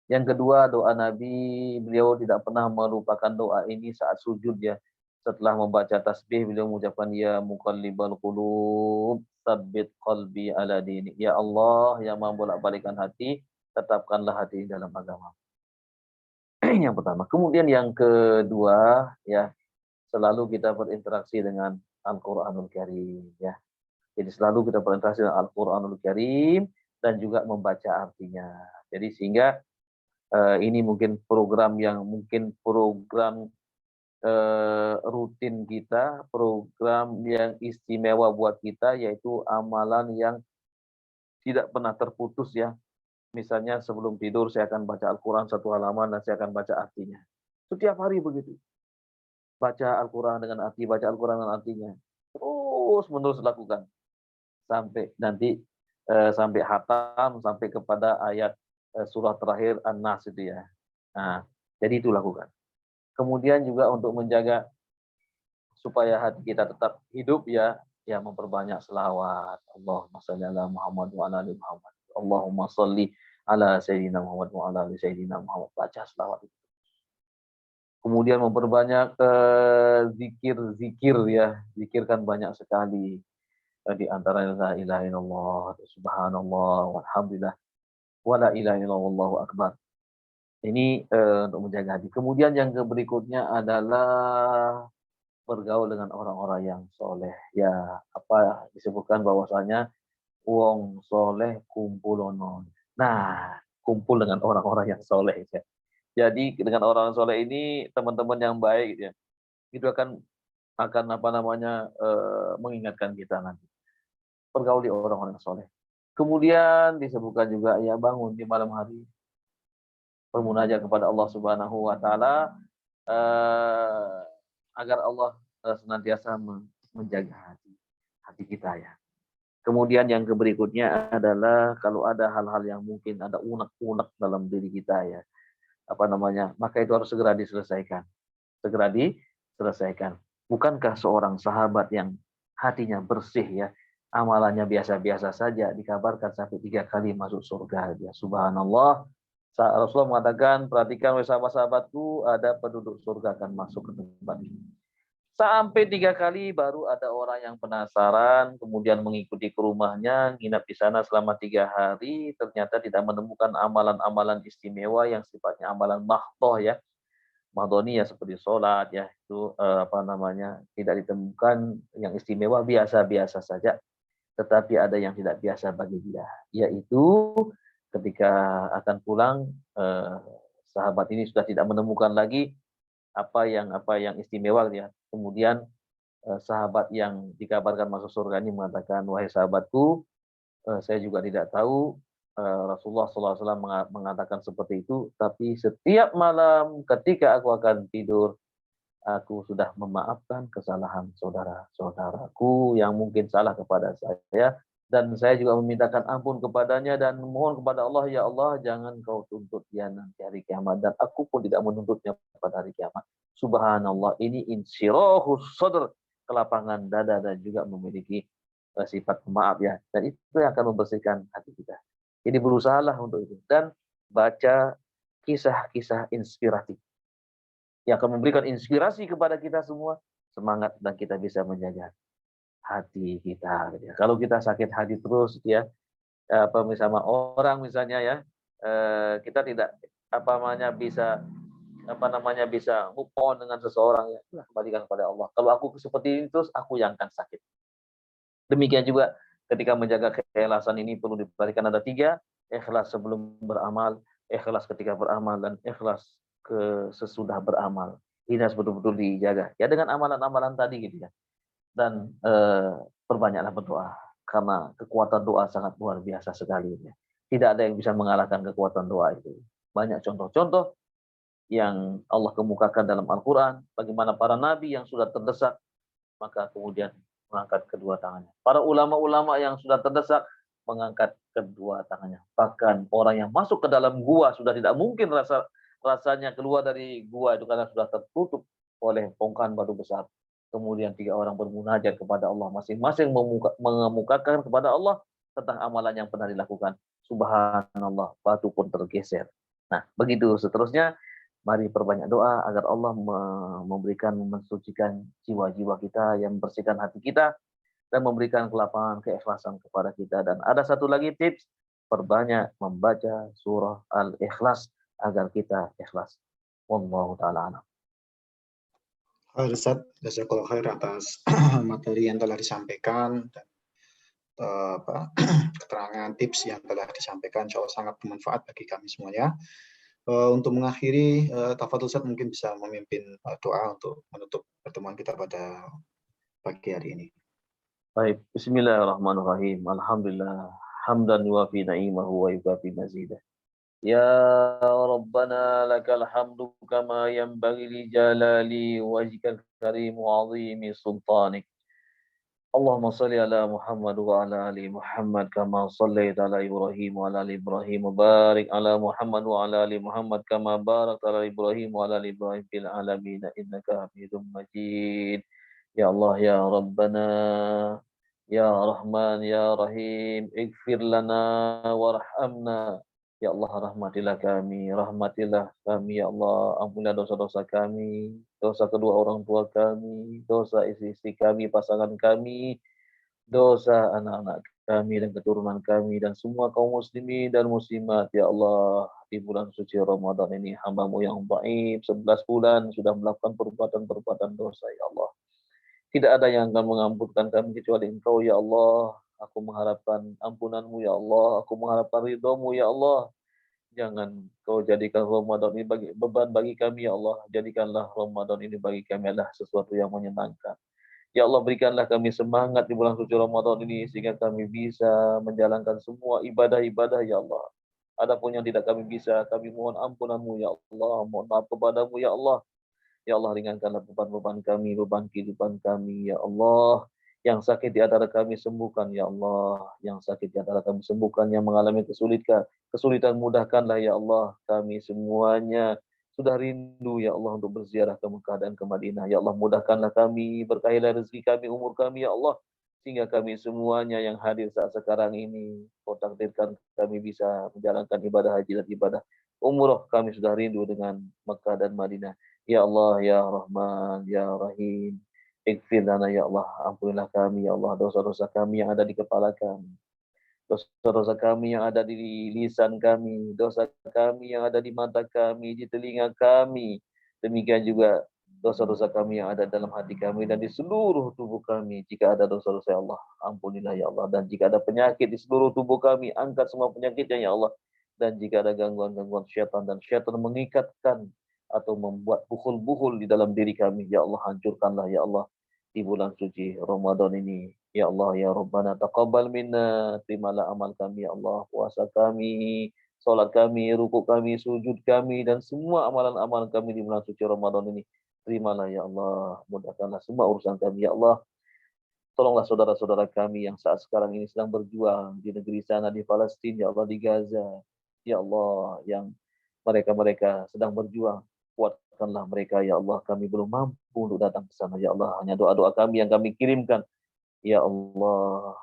Yang kedua, doa Nabi, beliau tidak pernah melupakan doa ini saat sujud ya. Setelah membaca tasbih, beliau mengucapkan, Ya muqallibal qulub, tsabbit qalbi ala dini. Ya Allah, yang membolak-balikkan hati, tetapkanlah hati dalam agama. Yang pertama. Kemudian yang kedua, ya, selalu kita berinteraksi dengan Al-Quranul Karim. Ya. Jadi selalu kita berinteraksi dengan Al-Quranul Karim dan juga membaca artinya. Jadi sehingga ini mungkin program rutin kita, program yang istimewa buat kita, yaitu amalan yang tidak pernah terputus ya. Misalnya sebelum tidur saya akan baca Al-Quran satu halaman dan saya akan baca artinya. Setiap hari begitu. Baca Al-Quran dengan arti, baca Al-Quran dengan artinya. Terus menerus lakukan. Sampai nanti sampai hatam, sampai kepada ayat surah terakhir An-Nas itu ya. Nah, jadi itu lakukan. Kemudian juga untuk menjaga supaya hati kita tetap hidup ya, ya memperbanyak selawat. Allahumma shalli ala Muhammad wa ala ali Muhammad. Allahumma shalli ala sayyidina Muhammad wa ala ali sayyidina Muhammad. Baca selawat itu. Kemudian memperbanyak zikir-zikir ya. Zikir kan banyak sekali. Di antaranya la ilaha illallah, subhanallah, walhamdulillah, wala ilaha illallah, wallahu akbar. Ini untuk menjaga hati. Kemudian yang berikutnya adalah bergaul dengan orang-orang yang soleh. Ya, apa disebutkan bahwasanya wong soleh kumpulono. Nah, kumpul dengan orang-orang yang soleh. Ya. Jadi dengan orang soleh ini teman-teman yang baik ya, itu akan apa namanya mengingatkan kita nanti. Bergaul di orang-orang soleh. Kemudian disebutkan juga ya bangun di malam hari bermunajat kepada Allah Subhanahu wa taala agar Allah senantiasa menjaga hati kita ya. Kemudian yang berikutnya adalah kalau ada hal-hal yang mungkin ada unek-unek dalam diri kita ya, apa namanya, maka itu harus segera diselesaikan. Segera diselesaikan. Bukankah seorang sahabat yang hatinya bersih ya, amalannya biasa-biasa saja, dikabarkan sampai 3 kali masuk surga ya. Subhanallah. Rasulullah mengatakan, perhatikan wahai sahabat-sahabatku, ada penduduk surga akan masuk ke tempat ini. Sampai 3 kali baru ada orang yang penasaran, kemudian mengikuti ke rumahnya, nginap di sana selama 3 hari, ternyata tidak menemukan amalan-amalan istimewa yang sifatnya amalan mahdhah ya, mahdhoniyah seperti sholat ya, itu apa namanya, tidak ditemukan yang istimewa, biasa-biasa saja. Tetapi ada yang tidak biasa bagi dia, yaitu ketika akan pulang, eee, sahabat ini sudah tidak menemukan lagi apa yang istimewa gitu ya. Kemudian, sahabat yang dikabarkan masuk surga ini mengatakan, "Wahai sahabatku, saya juga tidak tahu, Rasulullah SAW mengatakan seperti itu, tapi setiap malam ketika aku akan tidur, aku sudah memaafkan kesalahan saudara-saudaraku yang mungkin salah kepada saya, dan saya juga memintakan ampun kepadanya dan memohon kepada Allah, ya Allah jangan kau tuntut dia nanti hari kiamat, dan aku pun tidak menuntutnya pada hari kiamat." Subhanallah, ini insyirahus sadr, kelapangan dada, dan juga memiliki sifat pemaaf ya, dan itu yang akan membersihkan hati kita. Jadi berusahalah untuk itu, dan baca kisah-kisah inspiratif yang akan memberikan inspirasi kepada kita semua, semangat dan kita bisa menjaga hati kita gitu ya. Kalau kita sakit hati terus gitu ya, apa sama orang misalnya ya, kita tidak apa namanya bisa move on dengan seseorang ya, kembalikan kepada Allah. Kalau aku seperti ini terus, aku yang akan sakit. Demikian juga ketika menjaga keikhlasan ini perlu diperhatikan, ada 3, ikhlas sebelum beramal, ikhlas ketika beramal, dan ikhlas sesudah beramal. Ini harus betul-betul dijaga. Ya dengan amalan-amalan tadi gitu ya. Dan perbanyaklah berdoa, karena kekuatan doa sangat luar biasa sekali ya. Tidak ada yang bisa mengalahkan kekuatan doa itu. Banyak contoh-contoh yang Allah kemukakan dalam Al-Quran, bagaimana para nabi yang sudah terdesak, maka kemudian mengangkat kedua tangannya. Para ulama-ulama yang sudah terdesak, mengangkat kedua tangannya. Bahkan orang yang masuk ke dalam gua sudah tidak mungkin rasanya keluar dari gua itu karena sudah tertutup oleh bongkahan batu besar. Kemudian 3 orang bermunajat kepada Allah, masing-masing mengemukakan kepada Allah tentang amalan yang pernah dilakukan. Subhanallah, batu pun tergeser. Nah, begitu seterusnya. Mari perbanyak doa agar Allah memberikan, mensucikan jiwa-jiwa kita, yang membersihkan hati kita, dan memberikan kelapangan keikhlasan kepada kita. Dan ada satu lagi tips, perbanyak membaca surah Al-Ikhlas agar kita ikhlas. Wallahu taala a'lam. Ustaz, jazakallahu khair atas materi yang telah disampaikan dan keterangan tips yang telah disampaikan, insya Allah sangat bermanfaat bagi kami semuanya. Untuk mengakhiri, tafadhol Ustaz mungkin bisa memimpin doa untuk menutup pertemuan kita pada pagi hari ini. Baik, bismillahirrahmanirrahim. Alhamdulillah, hamdan yuwafi na'imahu wa yukafi mazidah. Ya Rabbana lakal hamdu kama yanbaghi li jalali wajhikal karim wa 'azimi sultanik. Allahumma salli ala Muhammad wa ala ali Muhammad kama sallaita ala Ibrahim wa ala ali Ibrahim, wa barik ala Muhammad wa ala ali Muhammad kama barakta ala Ibrahim wa ala ali Ibrahim fil alamin innaka Hamidum Majid. Ya Allah ya Rabbana ya Rahman ya Rahim, ighfir lana warhamna. Ya Allah, rahmatilah kami ya Allah, ampunilah dosa-dosa kami, dosa kedua orang tua kami, dosa istri-istri kami, pasangan kami, dosa anak-anak kami dan keturunan kami, dan semua kaum muslimin dan muslimat ya Allah. Di bulan suci Ramadan ini hamba-Mu yang baik 11 bulan sudah melakukan perbuatan-perbuatan dosa ya Allah. Tidak ada yang akan mengampunkan kami kecuali Engkau ya Allah. Aku mengharapkan ampunan-Mu ya Allah, aku mengharapkan ridho-Mu ya Allah. Jangan Kau jadikan Ramadan ini beban bagi kami ya Allah. Jadikanlah Ramadan ini bagi kami adalah sesuatu yang menyenangkan. Ya Allah, berikanlah kami semangat di bulan suci Ramadan ini sehingga kami bisa menjalankan semua ibadah-ibadah ya Allah. Adapun yang tidak kami bisa, kami mohon ampunan-Mu ya Allah. Mohon maaf kepada-Mu ya Allah. Ya Allah, ringankanlah beban-beban kami, beban kehidupan kami ya Allah. Yang sakit di antara kami sembuhkan ya Allah. Yang sakit di antara kami sembuhkan. Yang mengalami kesulitan mudahkanlah ya Allah. Kami semuanya sudah rindu ya Allah untuk berziarah ke Mekah dan ke Madinah. Ya Allah, mudahkanlah kami, berkahilah rezeki kami, umur kami ya Allah. Sehingga kami semuanya yang hadir saat sekarang ini, Kau takdirkan kami bisa menjalankan ibadah haji dan ibadah umroh. Kami sudah rindu dengan Mekah dan Madinah. Ya Allah, Ya Rahman, Ya Rahim. Ighfir lana ya Allah, ampunilah kami ya Allah dosa-dosa kami yang ada di kepala kami, dosa-dosa kami yang ada di lisan kami, dosa kami yang ada di mata kami, di telinga kami. Demikian juga dosa-dosa kami yang ada dalam hati kami dan di seluruh tubuh kami. Jika ada dosa-dosa ya Allah, ampunilah ya Allah. Dan jika ada penyakit di seluruh tubuh kami, angkat semua penyakitnya ya Allah. Dan jika ada gangguan-gangguan syaitan dan syaitan mengikatkan atau membuat buhul-buhul di dalam diri kami, ya Allah hancurkanlah ya Allah di bulan suci Ramadan ini. Ya Allah, ya Rabbana taqabbal minna, terimalah amal kami ya Allah, puasa kami, salat kami, rukuk kami, sujud kami, dan semua amalan-amalan kami di bulan suci Ramadan ini. Terimalah ya Allah, mudahkanlah semua urusan kami ya Allah. Tolonglah saudara-saudara kami yang saat sekarang ini sedang berjuang di negeri sana, di Palestina, ya Allah, di Gaza. Ya Allah, yang mereka-mereka sedang berjuang. Kuatkanlah mereka, ya Allah. Kami belum mampu untuk datang ke sana, ya Allah. Hanya doa-doa kami yang kami kirimkan. Ya Allah,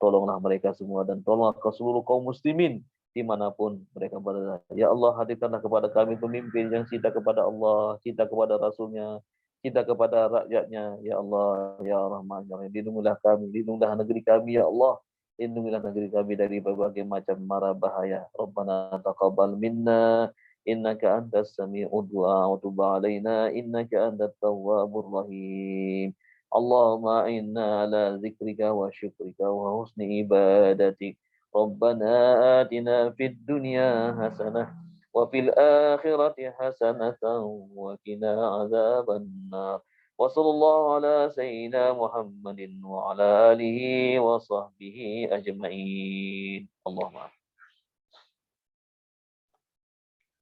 tolonglah mereka semua dan tolonglah ke seluruh kaum muslimin dimanapun mereka berada. Ya Allah, hadirkanlah kepada kami pemimpin yang cinta kepada Allah, cinta kepada Rasulnya, cinta kepada rakyatnya. Ya Allah, ya Rahman, ya Rahim. Lindungilah kami, lindungilah negeri kami, ya Allah. Lindungilah negeri kami dari berbagai macam mara bahaya. Rabbana taqabbal minna innaka antas sami'ud du'a wa tub 'alaina innaka antat tawwabur rahim. Allahumma inna ala zikrika wa syukrika wa husni ibadatik. Rabbana atina fid dunya hasanah wa fil akhirati hasanatan wa qina azaban nar. Wa sallallahu ala sayyidina Muhammadin wa ala alihi wa sahbihi ajma'in. Allahumma